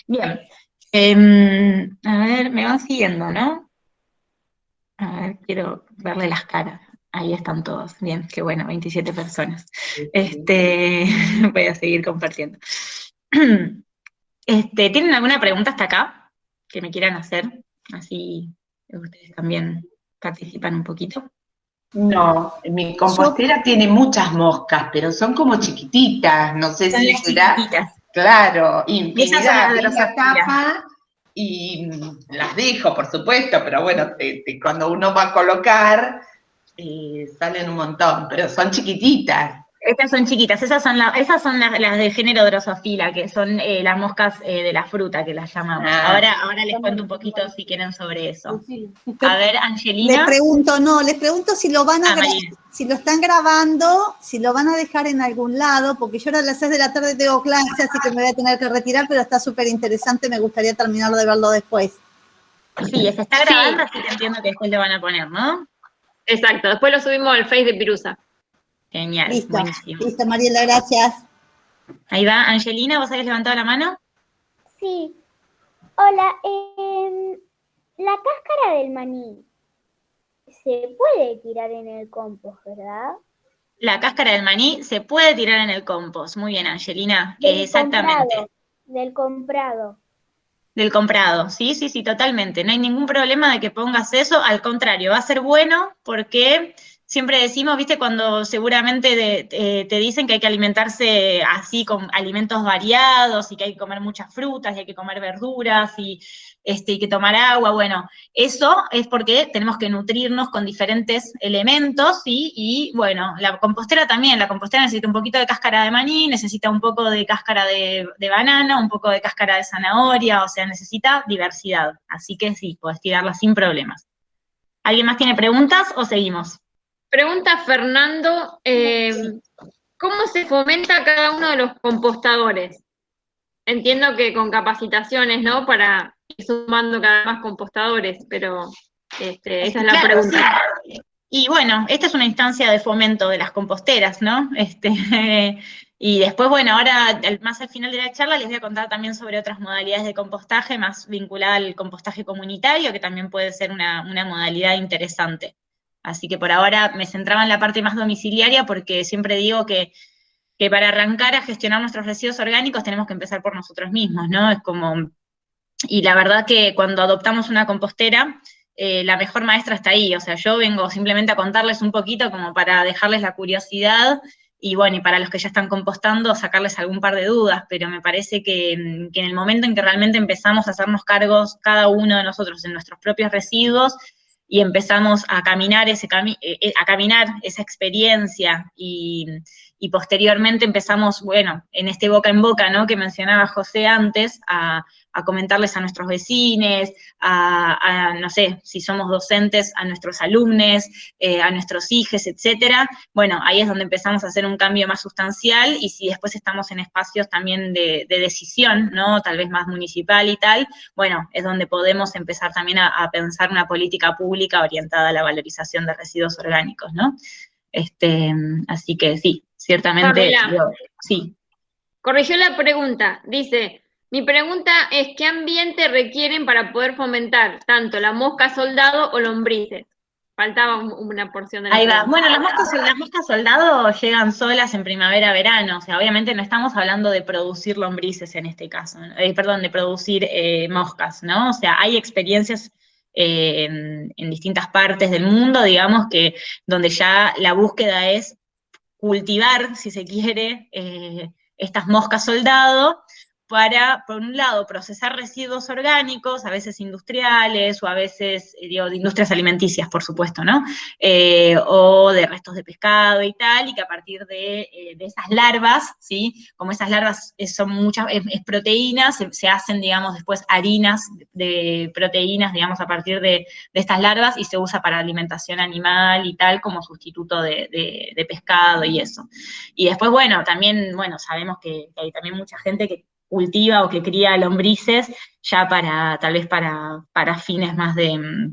Bien, a ver, me van siguiendo, ¿no? A ver, quiero verle las caras. Ahí están todos. Bien, qué bueno, 27 personas. Voy a seguir compartiendo. ¿Tienen alguna pregunta hasta acá que me quieran hacer? Así ustedes también participan un poquito. No, mi compostera tiene muchas moscas, pero son como chiquititas, no sé si será. Chiquititas. Claro, infinidad, de la tapa y las dejo, por supuesto, pero bueno, cuando uno va a colocar, salen un montón, pero son chiquititas. Estas son chiquitas, esas son las del género Drosophila, que son las moscas de la fruta, que las llamamos. Ahora les cuento un poquito si quieren sobre eso. A ver, Angelina. Les pregunto si lo van a si lo están grabando, si lo van a dejar en algún lado, porque yo ahora a las 6 de la tarde tengo clase, así que me voy a tener que retirar, pero está súper interesante, me gustaría terminar de verlo después. Sí, se está grabando, así que entiendo que después lo van a poner, ¿no? Exacto, después lo subimos al Face de Pirusa. Genial, listo, buenísimo. Listo, Mariela, gracias. Ahí va, Angelina, ¿vos habías levantado la mano? Sí. Hola, la cáscara del maní se puede tirar en el compost, ¿verdad? La cáscara del maní se puede tirar en el compost. Muy bien, Angelina. Exactamente. Del comprado. Del comprado, sí, totalmente. No hay ningún problema de que pongas eso, al contrario, va a ser bueno porque siempre decimos, viste, cuando seguramente te dicen que hay que alimentarse así con alimentos variados y que hay que comer muchas frutas y hay que comer verduras y que tomar agua, bueno, eso es porque tenemos que nutrirnos con diferentes elementos, ¿sí? Y bueno, la compostera también, la compostera necesita un poquito de cáscara de maní, necesita un poco de cáscara de banana, un poco de cáscara de zanahoria, o sea, necesita diversidad, así que sí, podés tirarla sin problemas. ¿Alguien más tiene preguntas o seguimos? Pregunta Fernando, ¿cómo se fomenta cada uno de los compostadores? Entiendo que con capacitaciones, ¿no? Para ir sumando cada vez más compostadores, pero esa es la pregunta. Sí. Y bueno, esta es una instancia de fomento de las composteras, ¿no? Y después, bueno, ahora más al final de la charla les voy a contar también sobre otras modalidades de compostaje, más vinculada al compostaje comunitario, que también puede ser una modalidad interesante. Así que por ahora me centraba en la parte más domiciliaria, porque siempre digo que para arrancar a gestionar nuestros residuos orgánicos tenemos que empezar por nosotros mismos, ¿no? Es como, y la verdad que cuando adoptamos una compostera, la mejor maestra está ahí, o sea, yo vengo simplemente a contarles un poquito como para dejarles la curiosidad, y bueno, y para los que ya están compostando, sacarles algún par de dudas, pero me parece que en el momento en que realmente empezamos a hacernos cargos cada uno de nosotros en nuestros propios residuos, y empezamos a caminar esa experiencia y posteriormente empezamos, bueno, en este boca en boca, ¿no?, que mencionaba José antes, a comentarles a nuestros vecinos, no sé, si somos docentes, a nuestros alumnos, a nuestros hijos, etcétera. Bueno, ahí es donde empezamos a hacer un cambio más sustancial, y si después estamos en espacios también de decisión, ¿no?, tal vez más municipal y tal, bueno, es donde podemos empezar también a pensar una política pública orientada a la valorización de residuos orgánicos, ¿no? Así que sí, ciertamente, sí. Corrigió la pregunta, dice, mi pregunta es, ¿qué ambiente requieren para poder fomentar tanto la mosca soldado o lombrices? Faltaba una porción de la pregunta. Bueno, las moscas soldado llegan solas en primavera-verano, o sea, obviamente no estamos hablando de producir lombrices en este caso, perdón, de producir moscas, ¿no? O sea, hay experiencias en distintas partes del mundo, digamos, que donde ya la búsqueda es cultivar, si se quiere, estas moscas soldado, para, por un lado, procesar residuos orgánicos, a veces industriales, o a veces, de industrias alimenticias, por supuesto, ¿no? O de restos de pescado y tal, y que a partir de esas larvas, ¿sí? Como esas larvas son muchas, es proteínas, se hacen, digamos, después harinas de proteínas, digamos, a partir de estas larvas, y se usa para alimentación animal y tal, como sustituto de pescado y eso. Y después, bueno, también, bueno, sabemos que hay también mucha gente que cultiva o que cría lombrices ya tal vez para fines más de,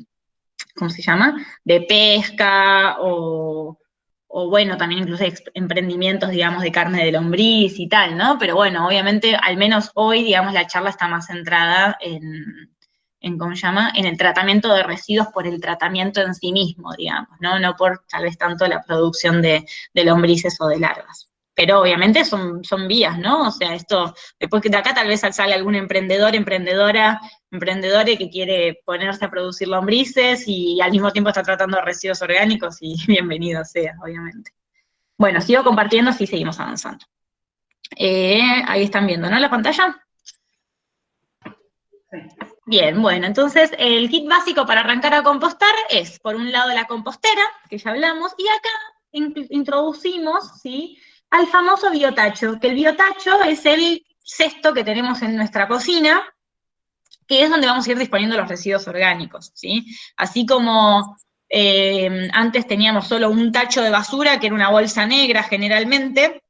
¿cómo se llama?, de pesca, o bueno, también incluso emprendimientos, digamos, de carne de lombriz y tal, ¿no? Pero bueno, obviamente, al menos hoy, digamos, la charla está más centrada en ¿cómo se llama?, en el tratamiento de residuos por el tratamiento en sí mismo, digamos, ¿no? No por tal vez tanto la producción de lombrices o de larvas. Pero obviamente son vías, ¿no? O sea, esto, después de acá tal vez sale algún emprendedore que quiere ponerse a producir lombrices y al mismo tiempo está tratando de residuos orgánicos, y bienvenido sea, obviamente. Bueno, sigo compartiendo, sí, seguimos avanzando. Ahí están viendo, ¿no?, la pantalla. Bien, bueno, entonces el kit básico para arrancar a compostar es, por un lado, la compostera, que ya hablamos, y acá introducimos, ¿sí?, al famoso biotacho, que el biotacho es el cesto que tenemos en nuestra cocina, que es donde vamos a ir disponiendo los residuos orgánicos, ¿sí? Así como antes teníamos solo un tacho de basura, que era una bolsa negra generalmente,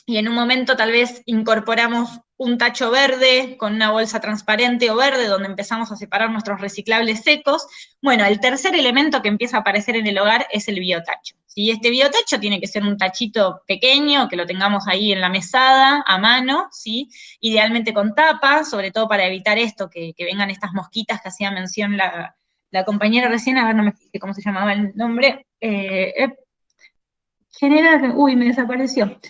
y en un momento tal vez incorporamos un tacho verde con una bolsa transparente o verde, donde empezamos a separar nuestros reciclables secos. Bueno, el tercer elemento que empieza a aparecer en el hogar es el biotacho, ¿sí? Este biotacho tiene que ser un tachito pequeño, que lo tengamos ahí en la mesada, a mano, ¿sí? Idealmente con tapa, sobre todo para evitar esto, que vengan estas mosquitas que hacía mención la compañera recién, a ver, no me fijé cómo se llamaba el nombre, me desapareció.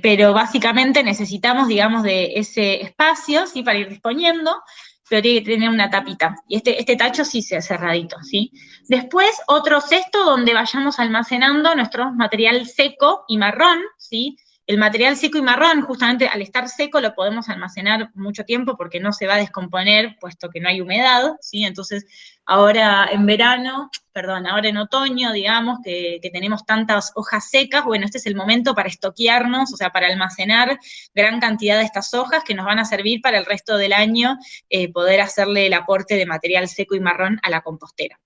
Pero básicamente necesitamos, digamos, de ese espacio, ¿sí?, para ir disponiendo, pero tiene que tener una tapita, y este tacho sí sea cerradito, ¿sí? Después, otro cesto donde vayamos almacenando nuestro material seco y marrón, ¿sí? El material seco y marrón, justamente al estar seco, lo podemos almacenar mucho tiempo porque no se va a descomponer, puesto que no hay humedad, ¿sí? Entonces, ahora en otoño, digamos, que tenemos tantas hojas secas, bueno, este es el momento para estoquearnos, o sea, para almacenar gran cantidad de estas hojas que nos van a servir para el resto del año, poder hacerle el aporte de material seco y marrón a la compostera.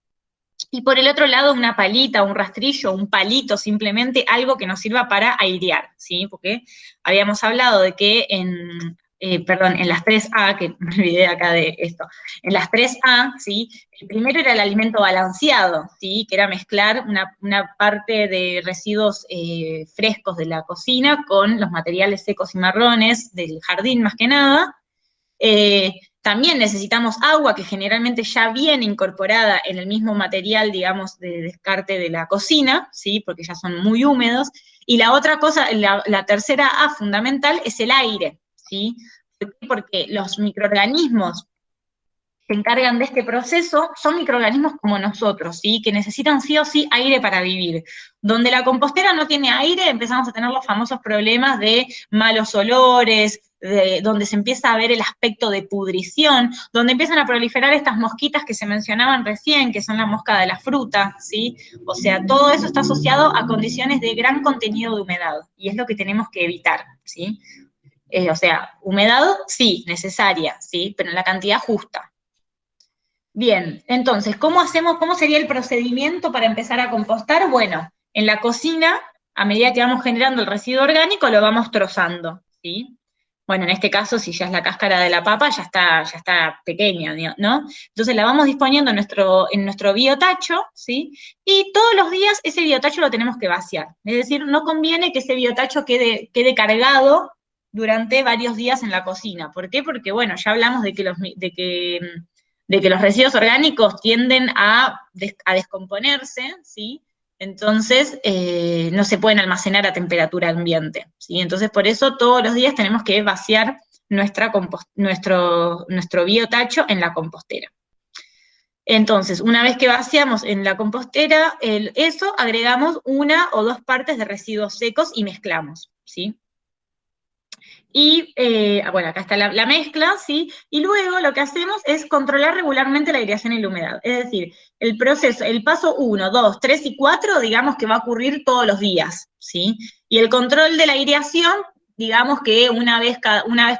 Y por el otro lado, una palita, un rastrillo, un palito, simplemente algo que nos sirva para airear, ¿sí? Porque habíamos hablado de que en las 3A, que me olvidé acá de esto, en las 3A, ¿sí?, el primero era el alimento balanceado, ¿sí?, que era mezclar una parte de residuos frescos de la cocina con los materiales secos y marrones del jardín, más que nada. También necesitamos agua, que generalmente ya viene incorporada en el mismo material, digamos, de descarte de la cocina, ¿sí?, porque ya son muy húmedos. Y la otra cosa, la tercera A fundamental, es el aire, ¿sí? Porque los microorganismos que se encargan de este proceso son microorganismos como nosotros, ¿sí?, que necesitan sí o sí aire para vivir. Donde la compostera no tiene aire, empezamos a tener los famosos problemas de malos olores, donde se empieza a ver el aspecto de pudrición, donde empiezan a proliferar estas mosquitas que se mencionaban recién, que son la mosca de la fruta, ¿sí? O sea, todo eso está asociado a condiciones de gran contenido de humedad, y es lo que tenemos que evitar, ¿sí? O sea, humedad, sí, necesaria, ¿sí? Pero en la cantidad justa. Bien, entonces, ¿cómo sería el procedimiento para empezar a compostar? Bueno, en la cocina, a medida que vamos generando el residuo orgánico, lo vamos trozando, ¿sí? Bueno, en este caso, si ya es la cáscara de la papa, ya está pequeña, ¿no? Entonces la vamos disponiendo en nuestro biotacho, ¿sí? Y todos los días ese biotacho lo tenemos que vaciar. Es decir, no conviene que ese biotacho quede cargado durante varios días en la cocina. ¿Por qué? Porque, bueno, ya hablamos de que los residuos orgánicos tienden a descomponerse, ¿sí? Entonces, no se pueden almacenar a temperatura ambiente, ¿sí? Entonces, por eso todos los días tenemos que vaciar nuestro biotacho en la compostera. Entonces, una vez que vaciamos en la compostera eso, agregamos 1 o 2 partes de residuos secos y mezclamos, ¿sí? Y, bueno, acá está la mezcla, ¿sí? Y luego lo que hacemos es controlar regularmente la aireación y la humedad. Es decir, el paso 1, 2, 3 y 4, digamos que va a ocurrir todos los días, ¿sí? Y el control de la aireación, digamos que una vez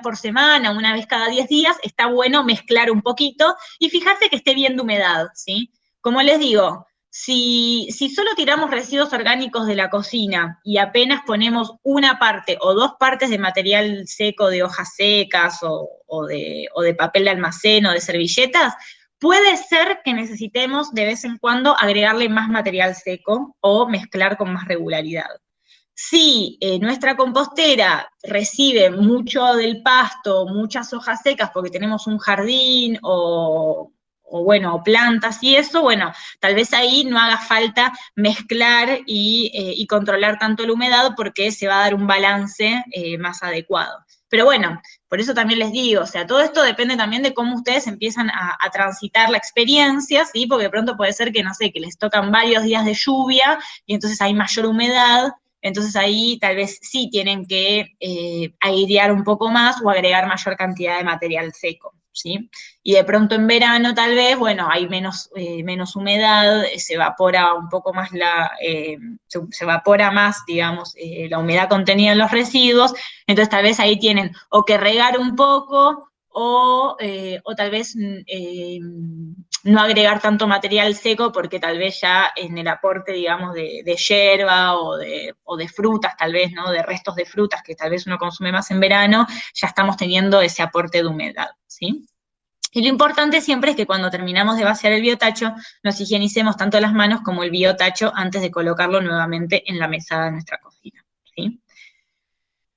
por semana, una vez cada 10 días, está bueno mezclar un poquito y fijarse que esté bien de humedad, ¿sí? Como les digo, si solo tiramos residuos orgánicos de la cocina y apenas ponemos 1 parte o 2 partes de material seco, de hojas secas o de papel de almacén o de servilletas, puede ser que necesitemos de vez en cuando agregarle más material seco o mezclar con más regularidad. Si nuestra compostera recibe mucho del pasto, muchas hojas secas porque tenemos un jardín o plantas y eso, bueno, tal vez ahí no haga falta mezclar y controlar tanto la humedad porque se va a dar un balance más adecuado. Pero bueno, por eso también les digo, o sea, todo esto depende también de cómo ustedes empiezan a transitar la experiencia, ¿sí? Porque de pronto puede ser que, no sé, que les tocan varios días de lluvia y entonces hay mayor humedad. Entonces ahí tal vez sí tienen que airear un poco más o agregar mayor cantidad de material seco, ¿sí? Y de pronto en verano tal vez, bueno, hay menos humedad, se evapora un poco más se evapora más, digamos, la humedad contenida en los residuos, entonces tal vez ahí tienen o que regar un poco o tal vez no agregar tanto material seco porque tal vez ya en el aporte, digamos, de yerba o de frutas, tal vez, ¿no? De restos de frutas que tal vez uno consume más en verano, ya estamos teniendo ese aporte de humedad, ¿sí? Y lo importante siempre es que cuando terminamos de vaciar el biotacho, nos higienicemos tanto las manos como el biotacho antes de colocarlo nuevamente en la mesada de nuestra cocina, ¿sí?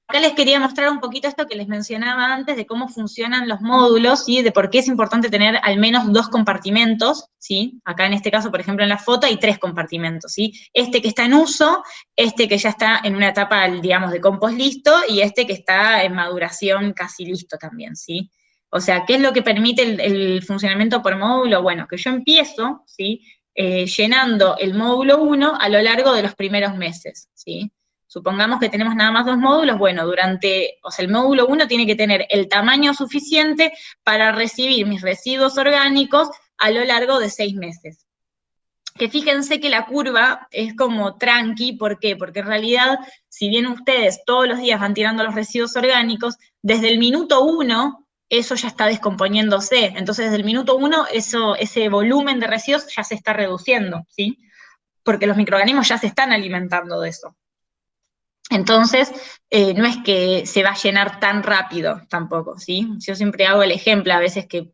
Acá les quería mostrar un poquito esto que les mencionaba antes de cómo funcionan los módulos, ¿sí? De por qué es importante tener al menos 2 compartimentos, ¿sí? Acá en este caso, por ejemplo, en la foto hay 3 compartimentos, ¿sí? Este que está en uso, este que ya está en una etapa, digamos, de compost listo, y este que está en maduración casi listo también, ¿sí? O sea, ¿qué es lo que permite el funcionamiento por módulo? Bueno, que yo empiezo, ¿sí? Llenando el módulo 1 a lo largo de los primeros meses, ¿sí? Supongamos que tenemos nada más 2 módulos, bueno, o sea, el módulo 1 tiene que tener el tamaño suficiente para recibir mis residuos orgánicos a lo largo de 6 meses. Que fíjense que la curva es como tranqui, ¿por qué? Porque en realidad, si bien ustedes todos los días van tirando los residuos orgánicos, desde el minuto 1 eso ya está descomponiéndose, entonces desde el minuto 1 ese volumen de residuos ya se está reduciendo, ¿sí? Porque los microorganismos ya se están alimentando de eso. Entonces, no es que se va a llenar tan rápido tampoco, ¿sí? Yo siempre hago el ejemplo, a veces que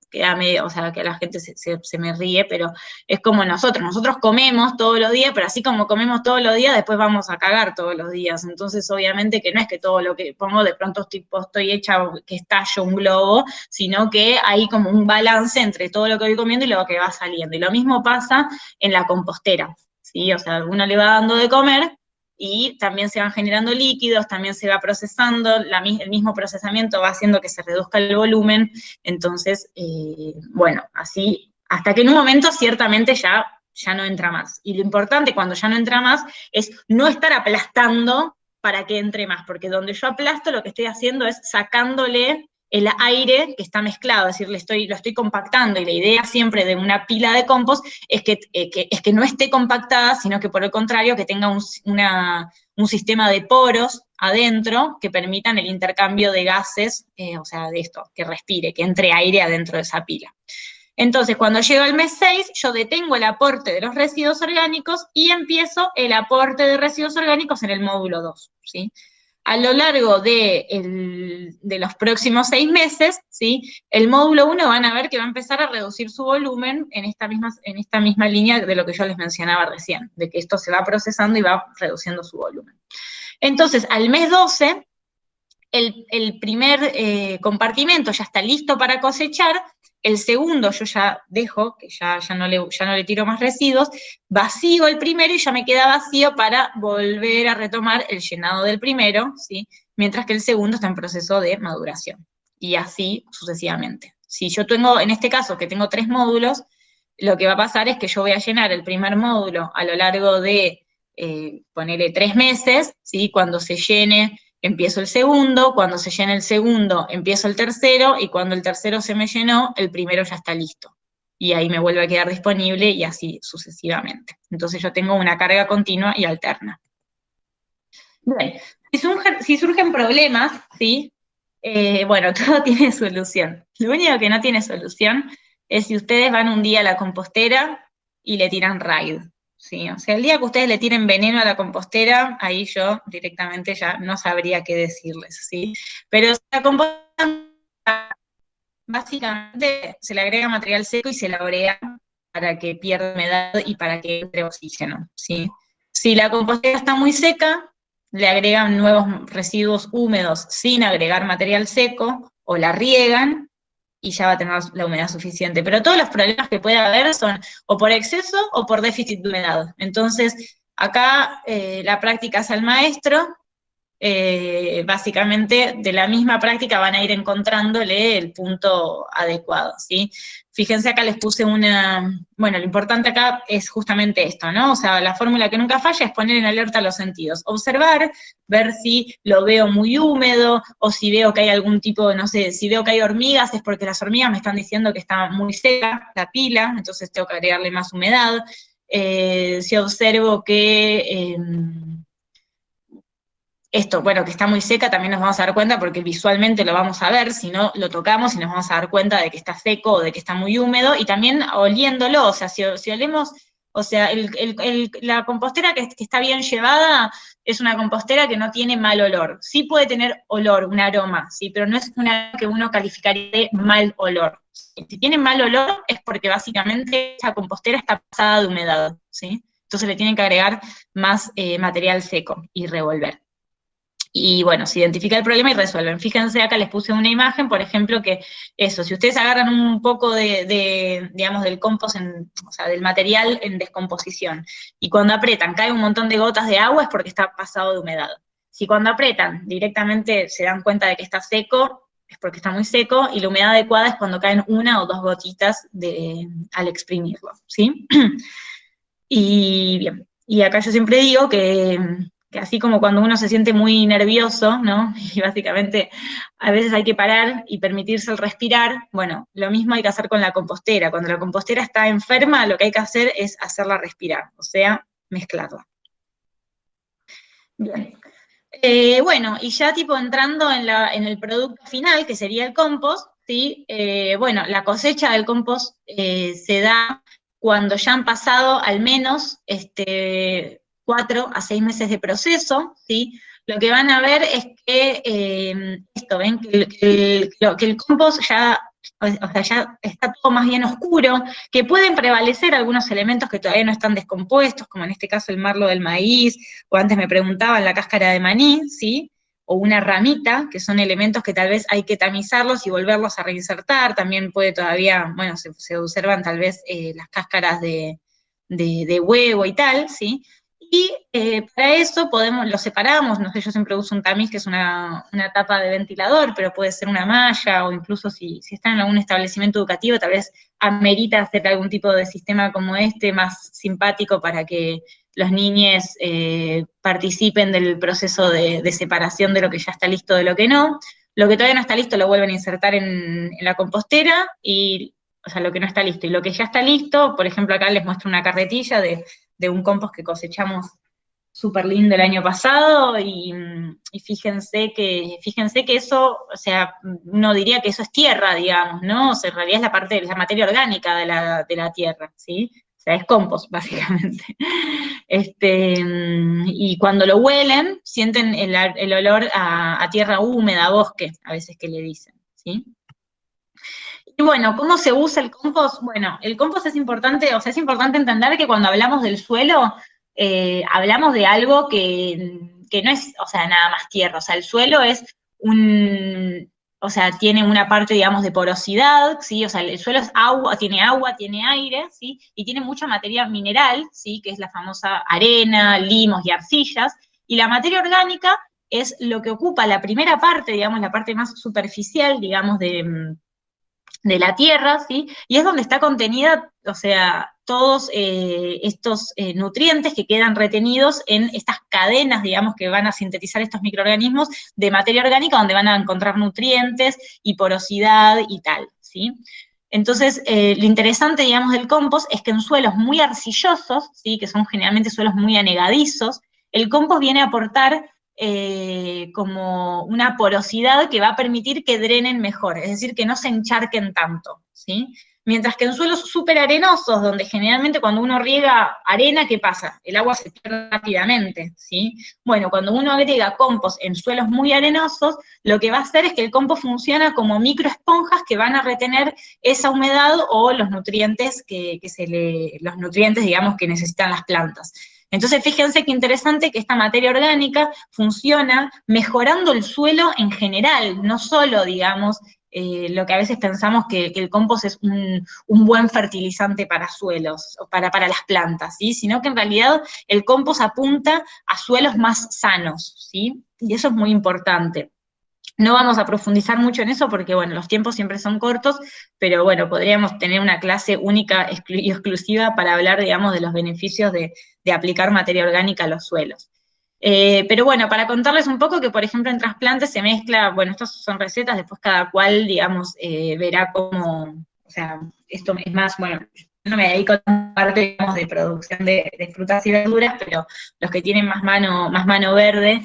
o sea, que la gente se me ríe, pero es como nosotros comemos todos los días, pero así como comemos todos los días, después vamos a cagar todos los días. Entonces, obviamente que no es que todo lo que pongo de pronto estoy hecha que estallo un globo, sino que hay como un balance entre todo lo que voy comiendo y lo que va saliendo. Y lo mismo pasa en la compostera, ¿sí? O sea, uno le va dando de comer, y también se van generando líquidos, también se va procesando, el mismo procesamiento va haciendo que se reduzca el volumen, entonces, bueno, así, hasta que en un momento ciertamente ya no entra más. Y lo importante cuando ya no entra más es no estar aplastando para que entre más, porque donde yo aplasto lo que estoy haciendo es sacándole el aire que está mezclado, es decir, lo estoy compactando, y la idea siempre de una pila de compost es que no esté compactada, sino que por el contrario, que tenga un sistema de poros adentro que permitan el intercambio de gases, o sea, de esto, que respire, que entre aire adentro de esa pila. Entonces, cuando llego al mes 6, yo detengo el aporte de los residuos orgánicos y empiezo el aporte de residuos orgánicos en el módulo 2, ¿sí? A lo largo de los próximos 6 meses, ¿sí? El módulo 1 van a ver que va a empezar a reducir su volumen en esta misma línea de lo que yo les mencionaba recién, de que esto se va procesando y va reduciendo su volumen. Entonces, al mes 12, el primer compartimento ya está listo para cosechar. El segundo yo ya dejo, que ya no le tiro más residuos, vacío el primero y ya me queda vacío para volver a retomar el llenado del primero, ¿sí? Mientras que el segundo está en proceso de maduración. Y así sucesivamente. Si yo tengo, en este caso, que tengo 3 módulos, lo que va a pasar es que yo voy a llenar el primer módulo a lo largo de, ponerle 3 meses, ¿sí? Cuando se llene, empiezo el segundo, cuando se llene el segundo, empiezo el tercero, y cuando el tercero se me llenó, el primero ya está listo. Y ahí me vuelve a quedar disponible, y así sucesivamente. Entonces yo tengo una carga continua y alterna. Bien, si surgen problemas, ¿sí? Bueno, todo tiene solución. Lo único que no tiene solución es si ustedes van un día a la compostera y le tiran raid. Sí, o sea, el día que ustedes le tiren veneno a la compostera, ahí yo directamente ya no sabría qué decirles, ¿sí? Pero la compostera básicamente se le agrega material seco y se la orea para que pierda humedad y para que entre oxígeno, ¿sí? Si la compostera está muy seca, le agregan nuevos residuos húmedos sin agregar material seco, o la riegan, y ya va a tener la humedad suficiente. Pero todos los problemas que puede haber son o por exceso o por déficit de humedad. Entonces, acá la práctica es al maestro. Básicamente, de la misma práctica van a ir encontrándole el punto adecuado, ¿sí? Fíjense, acá les puse bueno, lo importante acá es justamente esto, ¿no? O sea, la fórmula que nunca falla es poner en alerta los sentidos. Observar, ver si lo veo muy húmedo, o si veo que hay algún tipo, no sé, si veo que hay hormigas, es porque las hormigas me están diciendo que está muy seca la pila, entonces tengo que agregarle más humedad. Si observo que esto, bueno, que está muy seca, también nos vamos a dar cuenta, porque visualmente lo vamos a ver, si no lo tocamos y nos vamos a dar cuenta de que está seco o de que está muy húmedo, y también oliéndolo, o sea, si olemos, o sea, la compostera que está bien llevada es una compostera que no tiene mal olor. Sí puede tener olor, un aroma, ¿sí? Pero no es una que uno calificaría de mal olor. Si tiene mal olor es porque básicamente esa compostera está pasada de humedad, ¿sí? Entonces le tienen que agregar más material seco y revolver. Y bueno, se identifica el problema y resuelven. Fíjense, acá les puse una imagen, por ejemplo, que eso, si ustedes agarran un poco digamos, del compost, o sea, del material en descomposición, y cuando apretan cae un montón de gotas de agua, es porque está pasado de humedad. Si cuando apretan directamente se dan cuenta de que está seco, es porque está muy seco, y la humedad adecuada es cuando caen 1 o 2 gotitas al exprimirlo, ¿sí? Y bien, y acá yo siempre digo que así como cuando uno se siente muy nervioso, ¿no? Y básicamente a veces hay que parar y permitirse el respirar, bueno, lo mismo hay que hacer con la compostera. Cuando la compostera está enferma, lo que hay que hacer es hacerla respirar, o sea, mezclarla. Bien. Bueno, y ya tipo entrando en el producto final, que sería el compost, ¿sí? Bueno, la cosecha del compost se da cuando ya han pasado al menos 4 a 6 meses de proceso, ¿sí? Lo que van a ver es que, ven que el compost ya, o sea, ya está todo más bien oscuro, que pueden prevalecer algunos elementos que todavía no están descompuestos, como en este caso el marlo del maíz, o antes me preguntaban la cáscara de maní, ¿sí? O una ramita, que son elementos que tal vez hay que tamizarlos y volverlos a reinsertar. También puede todavía, bueno, se observan tal vez las cáscaras de huevo y tal, ¿sí? Y para eso lo separamos, no sé, yo siempre uso un tamiz, que es una tapa de ventilador, pero puede ser una malla, o incluso si están en algún establecimiento educativo, tal vez amerita hacer algún tipo de sistema como este, más simpático para que los niños participen del proceso de separación de lo que ya está listo de lo que no. Lo que todavía no está listo lo vuelven a insertar en la compostera, o sea, lo que no está listo. Y lo que ya está listo, por ejemplo, acá les muestro una carretilla de un compost que cosechamos súper lindo el año pasado, y fíjense que eso, o sea, uno diría que eso es tierra, digamos, ¿no? O sea, en realidad es la materia orgánica de la tierra, ¿sí? O sea, es compost, básicamente. Y cuando lo huelen, sienten el olor a tierra húmeda, a bosque, a veces que le dicen, ¿sí? Y bueno, ¿cómo se usa el compost? Bueno, el compost es importante, o sea, es importante entender que cuando hablamos del suelo, hablamos de algo que no es, o sea, nada más tierra, o sea, el suelo es o sea, tiene una parte, digamos, de porosidad, ¿sí? O sea, el suelo es agua, tiene aire, ¿sí? Y tiene mucha materia mineral, ¿sí? Que es la famosa arena, limos y arcillas, y la materia orgánica es lo que ocupa la primera parte, digamos, la parte más superficial, digamos, de la tierra, ¿sí? Y es donde está contenida, o sea, todos estos nutrientes que quedan retenidos en estas cadenas, digamos, que van a sintetizar estos microorganismos de materia orgánica, donde van a encontrar nutrientes y porosidad y tal, ¿sí? Entonces, lo interesante, digamos, del compost es que en suelos muy arcillosos, ¿sí? Que son generalmente suelos muy anegadizos, el compost viene a aportar como una porosidad que va a permitir que drenen mejor, es decir, que no se encharquen tanto, ¿sí? Mientras que en suelos súper arenosos, donde generalmente cuando uno riega arena, ¿qué pasa? El agua se pierde rápidamente, ¿sí? Bueno, cuando uno agrega compost en suelos muy arenosos, lo que va a hacer es que el compost funciona como microesponjas que van a retener esa humedad o los nutrientes los nutrientes, digamos, que necesitan las plantas. Entonces, fíjense qué interesante que esta materia orgánica funciona mejorando el suelo en general, no solo, digamos, lo que a veces pensamos que el compost es un buen fertilizante para suelos, o para las plantas, ¿sí? Sino que en realidad el compost apunta a suelos más sanos, ¿sí? Y eso es muy importante. No vamos a profundizar mucho en eso porque, bueno, los tiempos siempre son cortos, pero bueno, podríamos tener una clase única y exclusiva para hablar, digamos, de los beneficios de aplicar materia orgánica a los suelos. Pero bueno, para contarles un poco que, por ejemplo, en trasplantes se mezcla, bueno, estas son recetas, después cada cual, digamos, verá cómo, o sea, esto es más, bueno, yo no me dedico a la parte, digamos, de producción de frutas y verduras, pero los que tienen más mano verde,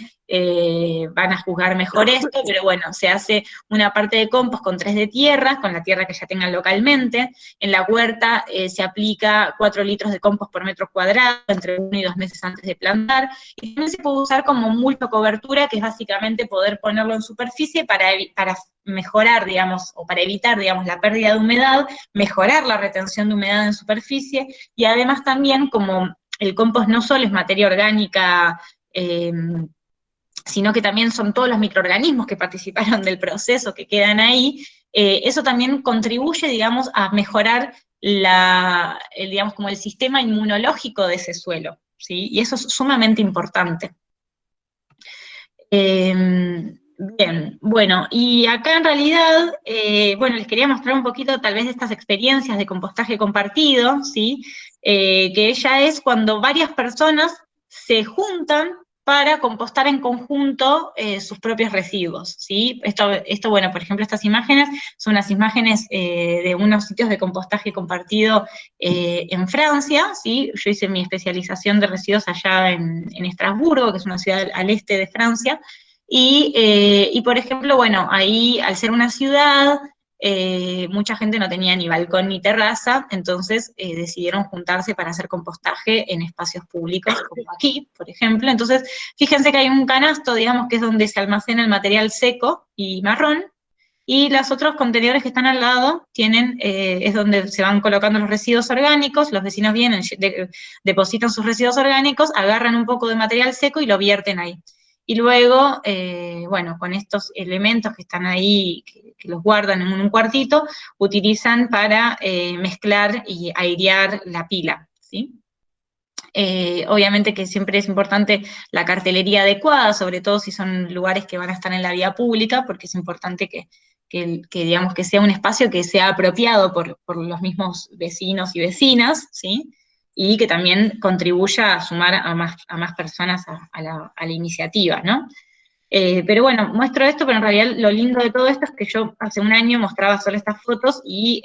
van a juzgar mejor esto, pero bueno, se hace una parte de compost con 3 de tierra, con la tierra que ya tengan localmente. En la huerta se aplica 4 litros de compost por metro cuadrado, entre 1 y 2 meses antes de plantar, y también se puede usar como mulch o cobertura, que es básicamente poder ponerlo en superficie para mejorar, digamos, o para evitar, digamos, la pérdida de humedad, mejorar la retención de humedad en superficie, y además también, como el compost no solo es materia orgánica, sino que también son todos los microorganismos que participaron del proceso que quedan ahí, eso también contribuye, digamos, a mejorar digamos, como el sistema inmunológico de ese suelo, ¿sí? Y eso es sumamente importante. Bien, bueno, y acá en realidad, bueno, les quería mostrar un poquito tal vez de estas experiencias de compostaje compartido, ¿sí? Que ya es cuando varias personas se juntan para compostar en conjunto sus propios residuos, ¿sí? Esto, bueno, por ejemplo, estas imágenes son unas imágenes de unos sitios de compostaje compartido en Francia, ¿sí? Yo hice mi especialización de residuos allá en Estrasburgo, que es una ciudad al este de Francia, y por ejemplo, bueno, ahí al ser una ciudad, mucha gente no tenía ni balcón ni terraza, entonces decidieron juntarse para hacer compostaje en espacios públicos, como aquí, por ejemplo. Entonces, fíjense que hay un canasto, digamos, que es donde se almacena el material seco y marrón, y los otros contenedores que están al lado es donde se van colocando los residuos orgánicos, los vecinos vienen, depositan sus residuos orgánicos, agarran un poco de material seco y lo vierten ahí. Y luego, bueno, con estos elementos que están ahí, que los guardan en un cuartito, utilizan para mezclar y airear la pila, ¿sí? Obviamente que siempre es importante la cartelería adecuada, sobre todo si son lugares que van a estar en la vía pública, porque es importante que digamos, que sea un espacio que sea apropiado por los mismos vecinos y vecinas, ¿sí? Y que también contribuya a sumar a más personas a la iniciativa, ¿no? Pero bueno, muestro esto, pero en realidad lo lindo de todo esto es que yo hace un año mostraba solo estas fotos y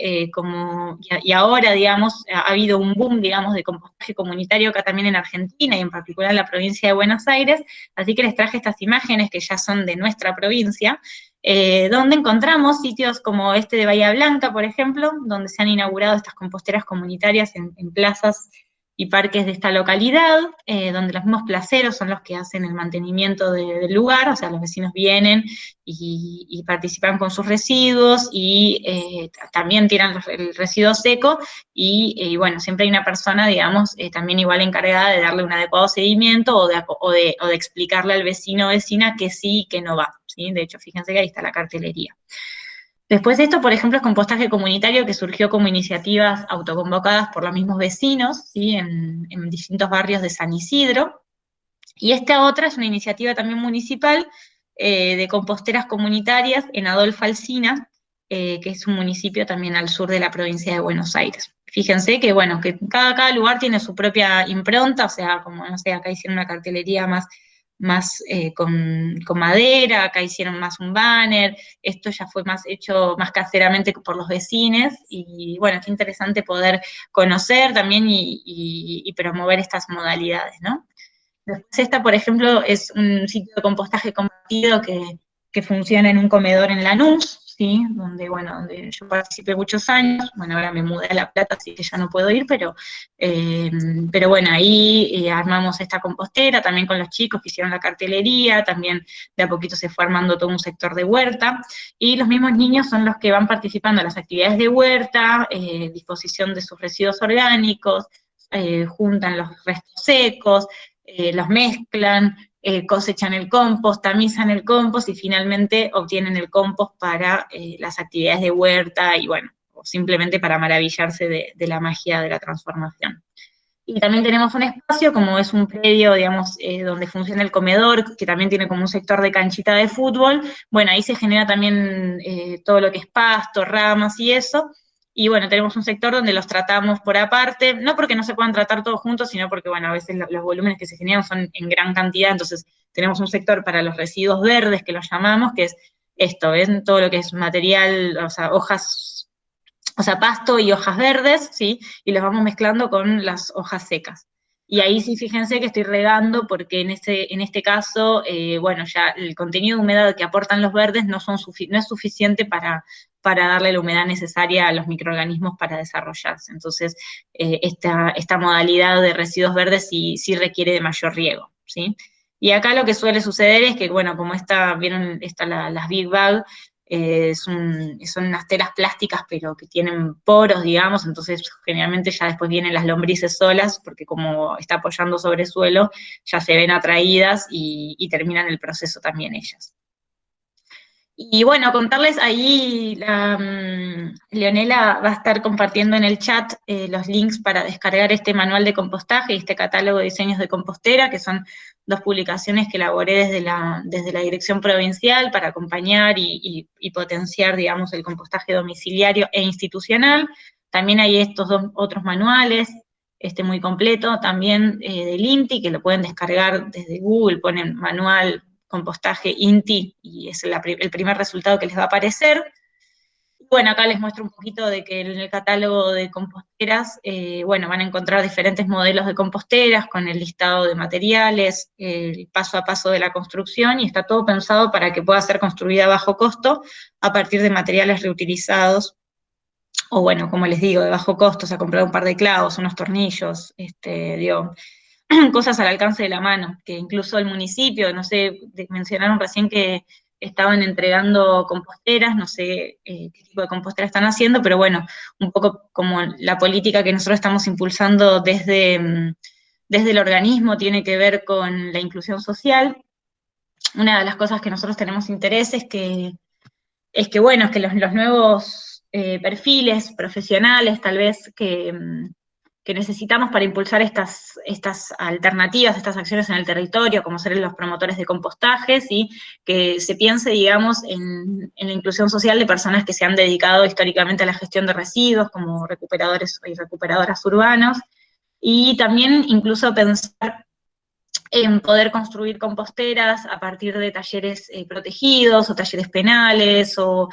ahora, digamos, ha habido un boom, digamos, de compostaje comunitario acá también en Argentina y en particular en la provincia de Buenos Aires, así que les traje estas imágenes que ya son de nuestra provincia, donde encontramos sitios como este de Bahía Blanca, por ejemplo, donde se han inaugurado estas composteras comunitarias en plazas y parques de esta localidad, donde los mismos placeros son los que hacen el mantenimiento del lugar, o sea, los vecinos vienen y participan con sus residuos y también tiran el residuo seco y bueno, siempre hay una persona, digamos, también igual encargada de darle un adecuado seguimiento o de explicarle al vecino o vecina que sí y que no va, ¿sí? De hecho, fíjense que ahí está la cartelería. Después de esto, por ejemplo, es compostaje comunitario que surgió como iniciativas autoconvocadas por los mismos vecinos, ¿sí? en distintos barrios de San Isidro. Y esta otra es una iniciativa también municipal de composteras comunitarias en Adolfo Alsina, que es un municipio también al sur de la provincia de Buenos Aires. Fíjense que, bueno, que cada lugar tiene su propia impronta, o sea, como, no sé, acá hicieron una cartelería más con madera, acá hicieron más un banner, esto ya fue más hecho más caseramente por los vecinos, y bueno, qué interesante poder conocer también y promover estas modalidades, ¿no? Después esta, por ejemplo, es un sitio de compostaje compartido que funciona en un comedor en Lanús, ¿sí? Donde yo participé muchos años, bueno, ahora me mudé a La Plata, así que ya no puedo ir, pero bueno, ahí armamos esta compostera, también con los chicos que hicieron la cartelería, también de a poquito se fue armando todo un sector de huerta, y los mismos niños son los que van participando en las actividades de huerta, disposición de sus residuos orgánicos, juntan los restos secos, los mezclan, cosechan el compost, tamizan el compost y finalmente obtienen el compost para las actividades de huerta y bueno, o simplemente para maravillarse de la magia de la transformación. Y también tenemos un espacio, como es un predio, digamos, donde funciona el comedor, que también tiene como un sector de canchita de fútbol. Bueno, ahí se genera también todo lo que es pasto, ramas y eso. Y bueno, tenemos un sector donde los tratamos por aparte, no porque no se puedan tratar todos juntos, sino porque, bueno, a veces los volúmenes que se generan son en gran cantidad, entonces tenemos un sector para los residuos verdes, que los llamamos, que es esto, ¿ven? Todo lo que es material, o sea, hojas, o sea, pasto y hojas verdes, ¿sí? Y los vamos mezclando con las hojas secas. Y ahí sí, fíjense que estoy regando porque en este caso, bueno, ya el contenido de humedad que aportan los verdes no es suficiente para darle la humedad necesaria a los microorganismos para desarrollarse. Entonces, esta modalidad de residuos verdes sí requiere de mayor riego, ¿sí? Y acá lo que suele suceder es que, bueno, como vieron las Big Bag, son unas telas plásticas, pero que tienen poros, digamos, entonces generalmente ya después vienen las lombrices solas, porque como está apoyando sobre suelo, ya se ven atraídas y terminan el proceso también ellas. Y bueno, contarles ahí, Leonela va a estar compartiendo en el chat los links para descargar este manual de compostaje y este catálogo de diseños de compostera, que son 2 publicaciones que elaboré desde la dirección provincial para acompañar y potenciar, digamos, el compostaje domiciliario e institucional. También hay estos 2 otros manuales, muy completo, también del INTI, que lo pueden descargar desde Google, ponen manual compostaje INTI, y es el primer resultado que les va a aparecer. Bueno, acá les muestro un poquito de que en el catálogo de composteras, bueno, van a encontrar diferentes modelos de composteras con el listado de materiales, el paso a paso de la construcción, y está todo pensado para que pueda ser construida a bajo costo a partir de materiales reutilizados, o bueno, como les digo, de bajo costo, o sea, comprar un par de clavos, unos tornillos, cosas al alcance de la mano, que incluso el municipio, no sé, mencionaron recién que estaban entregando composteras, no sé qué tipo de compostera están haciendo, pero bueno, un poco como la política que nosotros estamos impulsando desde el organismo tiene que ver con la inclusión social. Una de las cosas que nosotros tenemos interés es que los nuevos perfiles profesionales, tal vez, que necesitamos para impulsar estas alternativas, estas acciones en el territorio, como ser los promotores de compostajes, y que se piense, digamos, en la inclusión social de personas que se han dedicado históricamente a la gestión de residuos, como recuperadores y recuperadoras urbanos, y también incluso pensar en poder construir composteras a partir de talleres protegidos, o talleres penales, o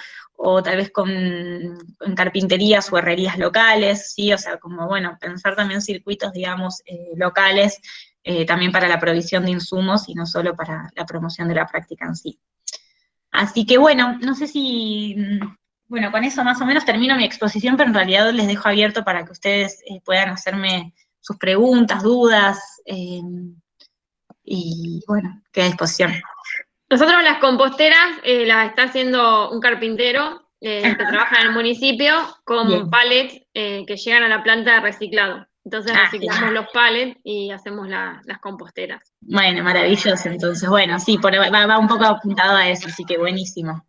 tal vez en carpinterías o herrerías locales, ¿sí? O sea, como, bueno, pensar también circuitos, digamos, locales, también para la provisión de insumos, y no solo para la promoción de la práctica en sí. Así que, bueno, no sé si, bueno, con eso más o menos termino mi exposición, pero en realidad les dejo abierto para que ustedes puedan hacerme sus preguntas, dudas, y bueno, queda a disposición. Nosotros las composteras las está haciendo un carpintero que trabaja en el municipio con Bien. pallets que llegan a la planta de reciclado. Entonces reciclamos genial. los pallets y hacemos las composteras. Bueno, maravilloso, entonces, bueno, sí, va un poco apuntado a eso, así que buenísimo.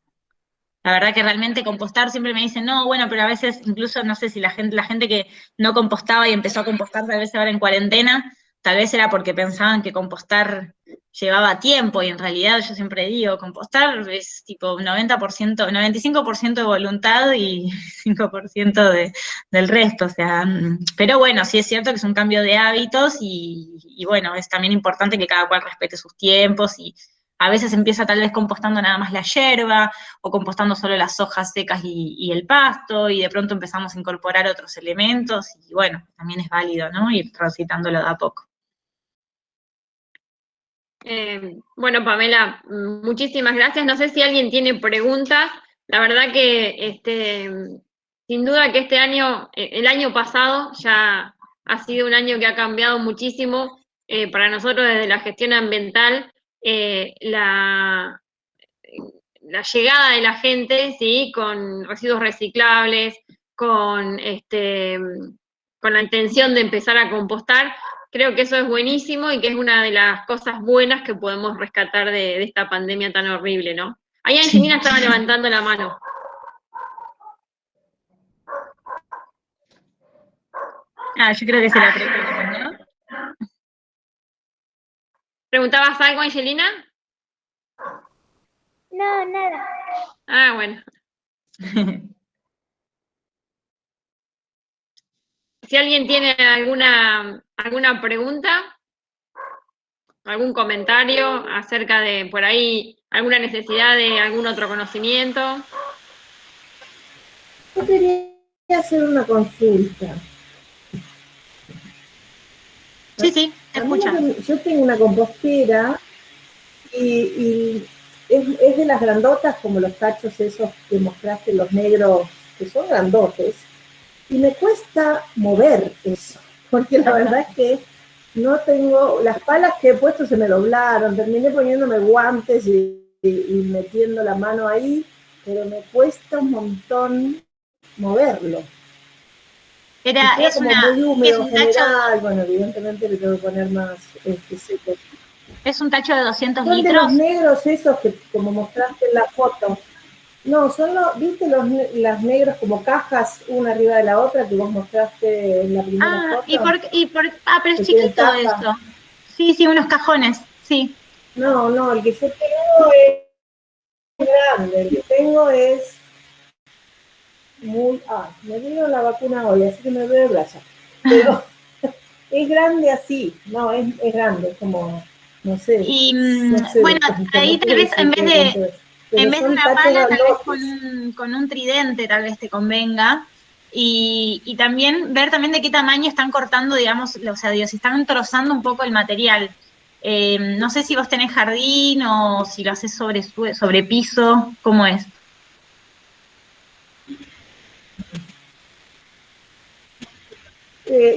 La verdad que realmente compostar, siempre me dicen, no, bueno, pero a veces incluso, no sé si la gente que no compostaba y empezó a compostar tal vez ahora en cuarentena, tal vez era porque pensaban que compostar llevaba tiempo, y en realidad yo siempre digo, compostar es tipo 90%, 95% de voluntad y 5% del resto, o sea, pero bueno, sí es cierto que es un cambio de hábitos, y bueno, es también importante que cada cual respete sus tiempos, y a veces empieza tal vez compostando nada más la yerba, o compostando solo las hojas secas y el pasto, y de pronto empezamos a incorporar otros elementos, y bueno, también es válido, ¿no? Ir transitándolo de a poco. Bueno, Pamela, muchísimas gracias. No sé si alguien tiene preguntas. La verdad que sin duda que este año, el año pasado, ya ha sido un año que ha cambiado muchísimo para nosotros desde la gestión ambiental. La llegada de la gente, ¿sí? Con residuos reciclables, con la intención de empezar a compostar. Creo que eso es buenísimo y que es una de las cosas buenas que podemos rescatar de esta pandemia tan horrible, ¿no? Ahí Angelina estaba levantando la mano. Yo creo que se la pregunto, ¿no? ¿Preguntabas algo, Angelina? No, nada. Ah, bueno. Si alguien tiene alguna pregunta, algún comentario acerca de, por ahí, alguna necesidad de algún otro conocimiento. Yo quería hacer una consulta. Sí, te escucho. Yo tengo una compostera y es de las grandotas, como los tachos esos que mostraste, los negros, que son grandotes, y me cuesta mover eso, porque la verdad es que no tengo, las palas que he puesto se me doblaron, terminé poniéndome guantes y metiendo la mano ahí, pero me cuesta un montón moverlo. Es muy húmedo un general, tacho, bueno, evidentemente le tengo que poner más seco. Es un tacho de 200 son litros. Son de los negros esos que, como mostraste en la foto. No, son ¿viste las negros como cajas, una arriba de la otra, que vos mostraste en la primera foto? Pero es chiquito eso. Sí, unos cajones, sí. No, el que yo tengo es grande, el que tengo es me dieron la vacuna hoy, así que me duele el brazo. Pero es grande así, no, es grande, es como, no sé. Bueno, ahí tal vez en vez de una pala, tal vez con un tridente tal vez te convenga. Y también ver también de qué tamaño están cortando, digamos, o sea, si están trozando un poco el material. No sé si vos tenés jardín o si lo haces sobre piso, ¿cómo es?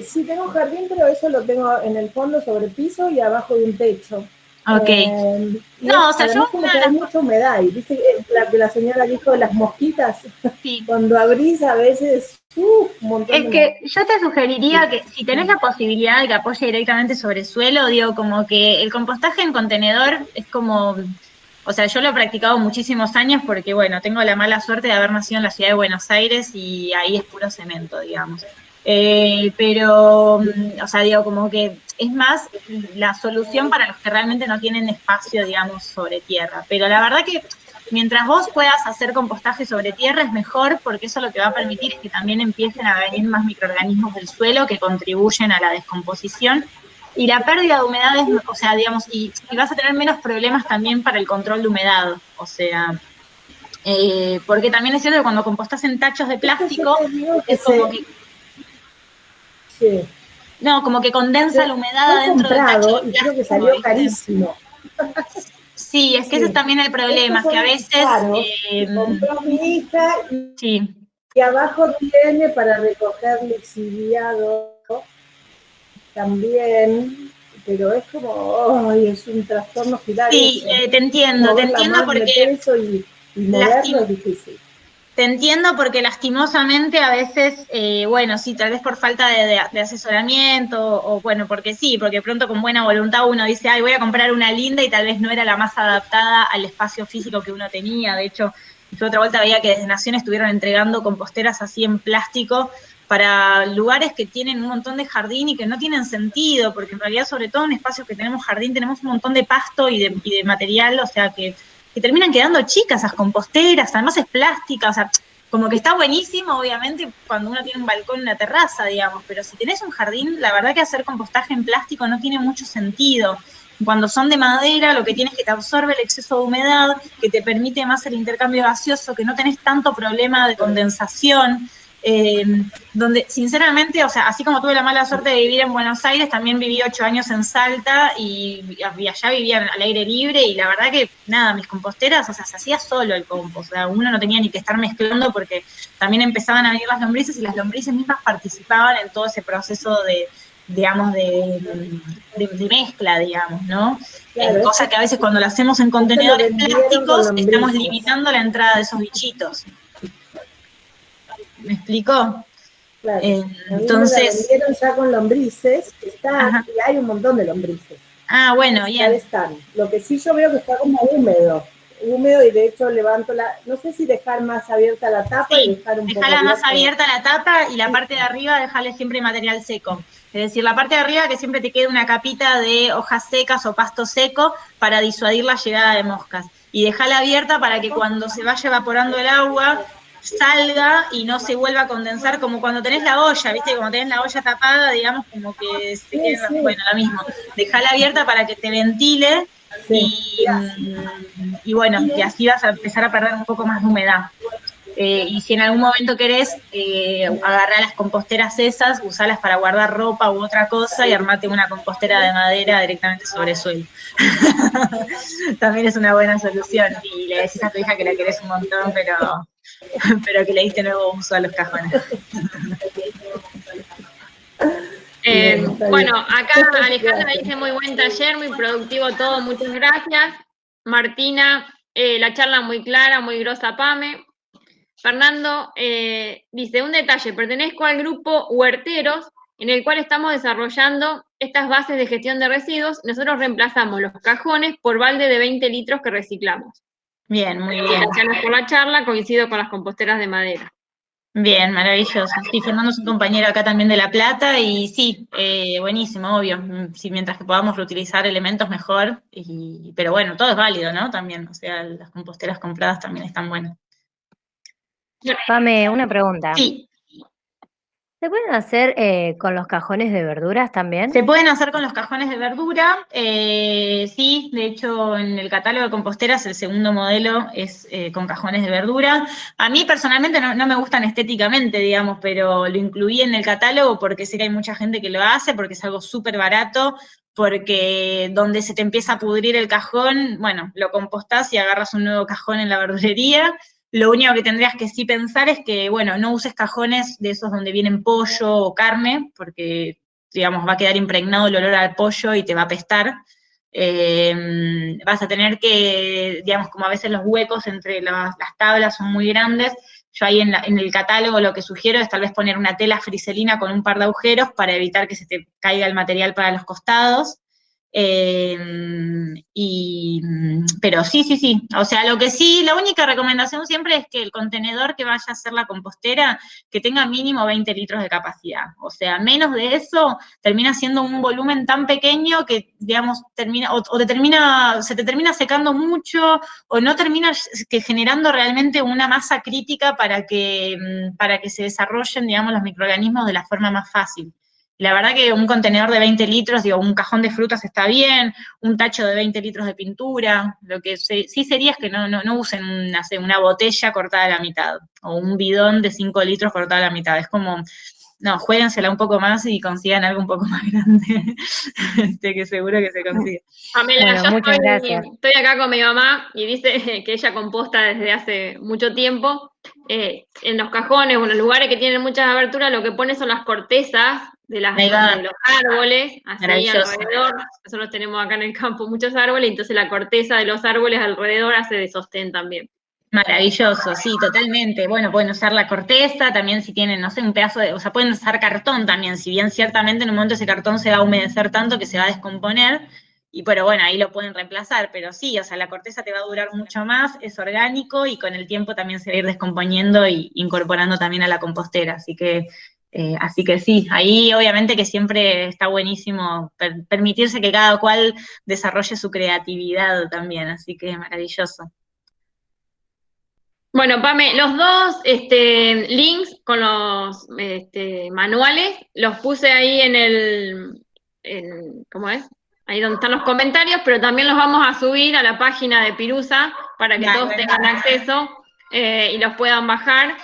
Sí tengo jardín, pero eso lo tengo en el fondo sobre piso y abajo de un techo. Ok. No, o sea, yo como que hay mucha humedad, y viste que la señora dijo de las mosquitas, sí. Cuando abrís a veces, un montón es que yo te sugeriría que si tenés la posibilidad de que apoye directamente sobre suelo, digo, como que el compostaje en contenedor es como, o sea, yo lo he practicado muchísimos años porque, bueno, tengo la mala suerte de haber nacido en la ciudad de Buenos Aires y ahí es puro cemento, digamos. Pero, o sea, digo, como que es más la solución para los que realmente no tienen espacio, digamos, sobre tierra. Pero la verdad que mientras vos puedas hacer compostaje sobre tierra es mejor, porque eso lo que va a permitir es que también empiecen a venir más microorganismos del suelo que contribuyen a la descomposición. Y la pérdida de humedad es, o sea, digamos, y vas a tener menos problemas también para el control de humedad, o sea, porque también es cierto que cuando compostás en tachos de plástico, es como que... Sí. No, como que condensa la humedad adentro del tacho de plástico. Y creo que salió carísimo. Sí, es que ese es también el problema, que a veces... compró mi hija sí. Y abajo tiene para recoger lixiviado también, pero es como, ¡ay! Es un trastorno girar. Sí, te entiendo porque... Y moverlo es difícil. Te entiendo porque lastimosamente a veces, bueno, sí, tal vez por falta de asesoramiento, o bueno, porque sí, porque pronto con buena voluntad uno dice, ay, voy a comprar una linda y tal vez no era la más adaptada al espacio físico que uno tenía. De hecho, yo otra vuelta veía que desde Nación estuvieron entregando composteras así en plástico para lugares que tienen un montón de jardín y que no tienen sentido, porque en realidad, sobre todo en espacios que tenemos jardín, tenemos un montón de pasto y de material, o sea que terminan quedando chicas esas composteras, además es plástica, o sea, como que está buenísimo, obviamente, cuando uno tiene un balcón, una terraza, digamos, pero si tenés un jardín, la verdad que hacer compostaje en plástico no tiene mucho sentido. Cuando son de madera, lo que tienes es que te absorbe el exceso de humedad, que te permite más el intercambio gaseoso, que no tenés tanto problema de condensación, donde sinceramente, o sea, así como tuve la mala suerte de vivir en Buenos Aires, también viví 8 años en Salta y allá vivía al aire libre y la verdad que nada, mis composteras, o sea, se hacía solo el compost, o sea, uno no tenía ni que estar mezclando porque también empezaban a venir las lombrices y las lombrices mismas participaban en todo ese proceso de, digamos, de mezcla, digamos, ¿no? Claro, cosa que a veces cuando lo hacemos en contenedores plásticos estamos limitando la entrada de esos bichitos. ¿Me explico? Claro. Entonces... Me la vendieron ya con lombrices, y hay un montón de lombrices. Ah, bueno, bien. Están. Lo que sí yo veo que está como húmedo y de hecho levanto no sé si dejar más abierta la tapa y dejar un poco dejarla más abierta la tapa y la parte de arriba dejarle siempre material seco. Es decir, la parte de arriba que siempre te quede una capita de hojas secas o pasto seco para disuadir la llegada de moscas. Y dejarla abierta para que cuando se vaya evaporando el agua salga y no se vuelva a condensar, como cuando tenés la olla, ¿viste? Como tenés la olla tapada, digamos, como que se queda, bueno, lo mismo. Dejala abierta para que te ventile y bueno, y así vas a empezar a perder un poco más de humedad. Y si en algún momento querés agarrar las composteras esas, usalas para guardar ropa u otra cosa y armate una compostera de madera directamente sobre el suelo. También es una buena solución. Y le decís a tu hija que la querés un montón, pero que le diste nuevo uso a los cajones. Bueno, acá Alejandra dice muy buen taller, muy productivo todo, muchas gracias. Martina, la charla muy clara, muy grosa, Pame. Fernando dice, un detalle, pertenezco al grupo Huerteros, en el cual estamos desarrollando estas bases de gestión de residuos. Nosotros reemplazamos los cajones por balde de 20 litros que reciclamos. Bien, muy bien. Gracias por la charla, coincido con las composteras de madera. Bien, maravilloso. Sí, Fernando es un compañero acá también de La Plata y sí, buenísimo, obvio. Sí, mientras que podamos reutilizar elementos mejor, pero bueno, todo es válido, ¿no? También, o sea, las composteras compradas también están buenas. Pame, una pregunta. Sí. ¿Se pueden hacer con los cajones de verduras también? Se pueden hacer con los cajones de verdura, sí, de hecho en el catálogo de composteras el segundo modelo es con cajones de verdura. A mí personalmente no me gustan estéticamente, digamos, pero lo incluí en el catálogo porque sé que hay mucha gente que lo hace, porque es algo súper barato, porque donde se te empieza a pudrir el cajón, bueno, lo compostás y agarras un nuevo cajón en la verdulería. Lo único que tendrías que sí pensar es que, bueno, no uses cajones de esos donde vienen pollo o carne, porque, digamos, va a quedar impregnado el olor al pollo y te va a apestar. Vas a tener que, digamos, como a veces los huecos entre las tablas son muy grandes, yo ahí en el catálogo lo que sugiero es tal vez poner una tela friselina con un par de agujeros para evitar que se te caiga el material para los costados. Pero sí, o sea, lo que sí, la única recomendación siempre es que el contenedor que vaya a hacer la compostera, que tenga mínimo 20 litros de capacidad, o sea, menos de eso termina siendo un volumen tan pequeño que, digamos, se te termina secando mucho, o no termina generando realmente una masa crítica para que se desarrollen, digamos, los microorganismos de la forma más fácil. La verdad que un contenedor de 20 litros, digo, un cajón de frutas está bien, un tacho de 20 litros de pintura, lo que sí sería es que no usen una botella cortada a la mitad, o un bidón de 5 litros cortado a la mitad, es como, no, juéguensela un poco más y consigan algo un poco más grande, que seguro que se consigue. Pamela, Bueno, muchas gracias. estoy acá con mi mamá y dice que ella composta desde hace mucho tiempo. En los cajones o en los lugares que tienen muchas aberturas, lo que pone son las cortezas de los árboles, así alrededor. Nosotros tenemos acá en el campo muchos árboles, entonces la corteza de los árboles alrededor hace de sostén también. Maravilloso, sí, totalmente. Bueno, pueden usar la corteza, también si tienen, no sé, un pedazo o sea, pueden usar cartón también, si bien ciertamente en un momento ese cartón se va a humedecer tanto que se va a descomponer, pero bueno, ahí lo pueden reemplazar, pero sí, o sea, la corteza te va a durar mucho más, es orgánico y con el tiempo también se va a ir descomponiendo y incorporando también a la compostera, así que sí, ahí obviamente que siempre está buenísimo permitirse que cada cual desarrolle su creatividad también, así que maravilloso. Bueno, Pame, los dos links con los manuales los puse ahí ¿cómo es? Ahí donde están los comentarios, pero también los vamos a subir a la página de Pirusa para que todos tengan acceso y los puedan bajar,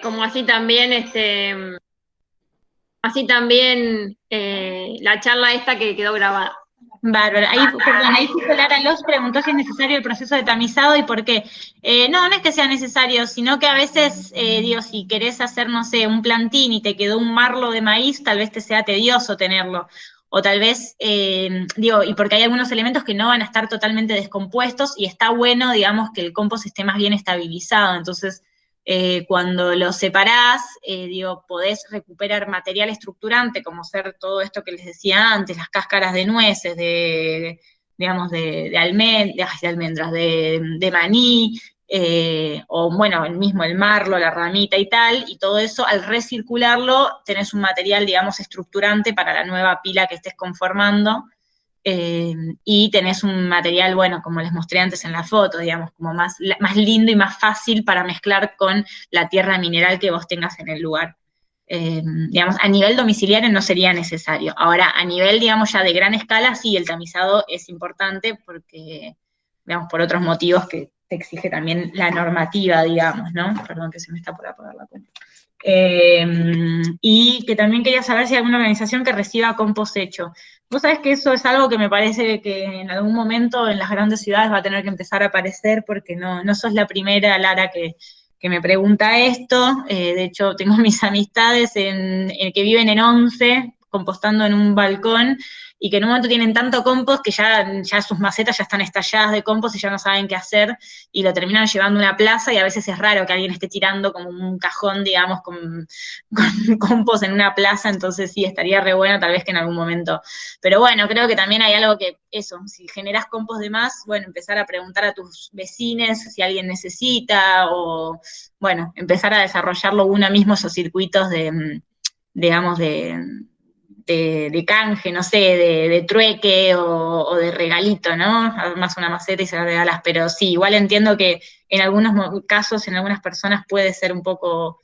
como así también la charla esta que quedó grabada. Bárbaro. Ahí Lara Los preguntó si es necesario el proceso de tamizado y por qué. No es que sea necesario, sino que a veces, digo, si querés hacer, no sé, un plantín y te quedó un marlo de maíz, tal vez te sea tedioso tenerlo. O tal vez, y porque hay algunos elementos que no van a estar totalmente descompuestos y está bueno, digamos, que el compost esté más bien estabilizado. Entonces, cuando lo separás, podés recuperar material estructurante, como ser todo esto que les decía antes, las cáscaras de nueces, de almendras, de maní, o bueno, el marlo, la ramita y tal, y todo eso, al recircularlo, tenés un material, digamos, estructurante para la nueva pila que estés conformando, y tenés un material, bueno, como les mostré antes en la foto, digamos, como más lindo y más fácil para mezclar con la tierra mineral que vos tengas en el lugar. Digamos, a nivel domiciliario no sería necesario. Ahora, a nivel, digamos, ya de gran escala, sí, el tamizado es importante porque, digamos, por otros motivos que te exige también la normativa, digamos, ¿no? Perdón que se me está por apagar la cuenta. Y que también quería saber si hay alguna organización que reciba compost hecho. Vos sabés que eso es algo que me parece que en algún momento en las grandes ciudades va a tener que empezar a aparecer, porque no sos la primera, Lara, que me pregunta esto. De hecho, tengo mis amistades que viven en Once, compostando en un balcón, y que en un momento tienen tanto compost que ya sus macetas ya están estalladas de compost y ya no saben qué hacer, y lo terminan llevando a una plaza, y a veces es raro que alguien esté tirando como un cajón, digamos, con compost en una plaza, entonces sí, estaría re bueno tal vez que en algún momento. Pero bueno, creo que también hay algo que, si generás compost de más, bueno, empezar a preguntar a tus vecinos si alguien necesita, o bueno, empezar a desarrollarlo uno mismo, esos circuitos de canje, no sé, de trueque o de regalito, ¿no? Además una maceta y se la regalas, pero sí, igual entiendo que en algunos casos, en algunas personas puede ser un poco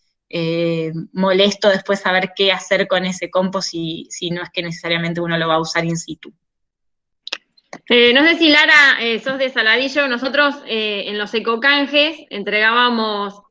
molesto después saber qué hacer con ese compost si no es que necesariamente uno lo va a usar in situ. No sé si, Lara, sos de Saladillo. Nosotros en los ecocanjes entregábamos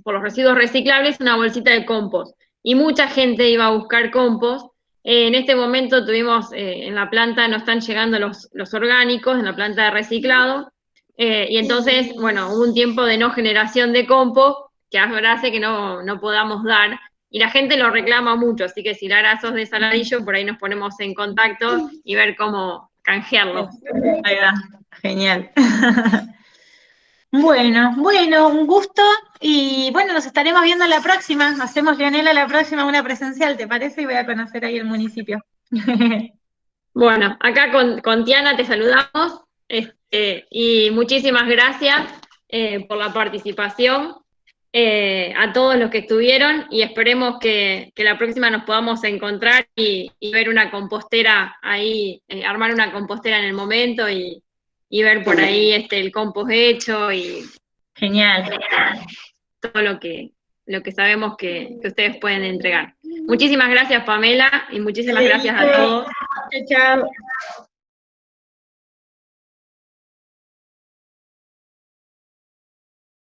por los residuos reciclables una bolsita de compost, y mucha gente iba a buscar compost. En este momento tuvimos en la planta, no están llegando los orgánicos en la planta de reciclado, y entonces, bueno, hubo un tiempo de no generación de compost que hace que no podamos dar, y la gente lo reclama mucho, así que si, Lara, sos de Saladillo, por ahí nos ponemos en contacto y ver cómo canjearlo. Ahí va, genial. Bueno, un gusto, y bueno, nos estaremos viendo la próxima. Hacemos, Leonela, la próxima una presencial, ¿te parece? Y voy a conocer ahí el municipio. Bueno, acá con Tiana te saludamos, y muchísimas gracias por la participación, a todos los que estuvieron, y esperemos que la próxima nos podamos encontrar y ver una compostera ahí, armar una compostera en el momento y ver por ahí el compost hecho y Genial. todo lo que sabemos que ustedes pueden entregar. Muchísimas gracias, Pamela, y muchísimas gracias a todos. Chao, chao.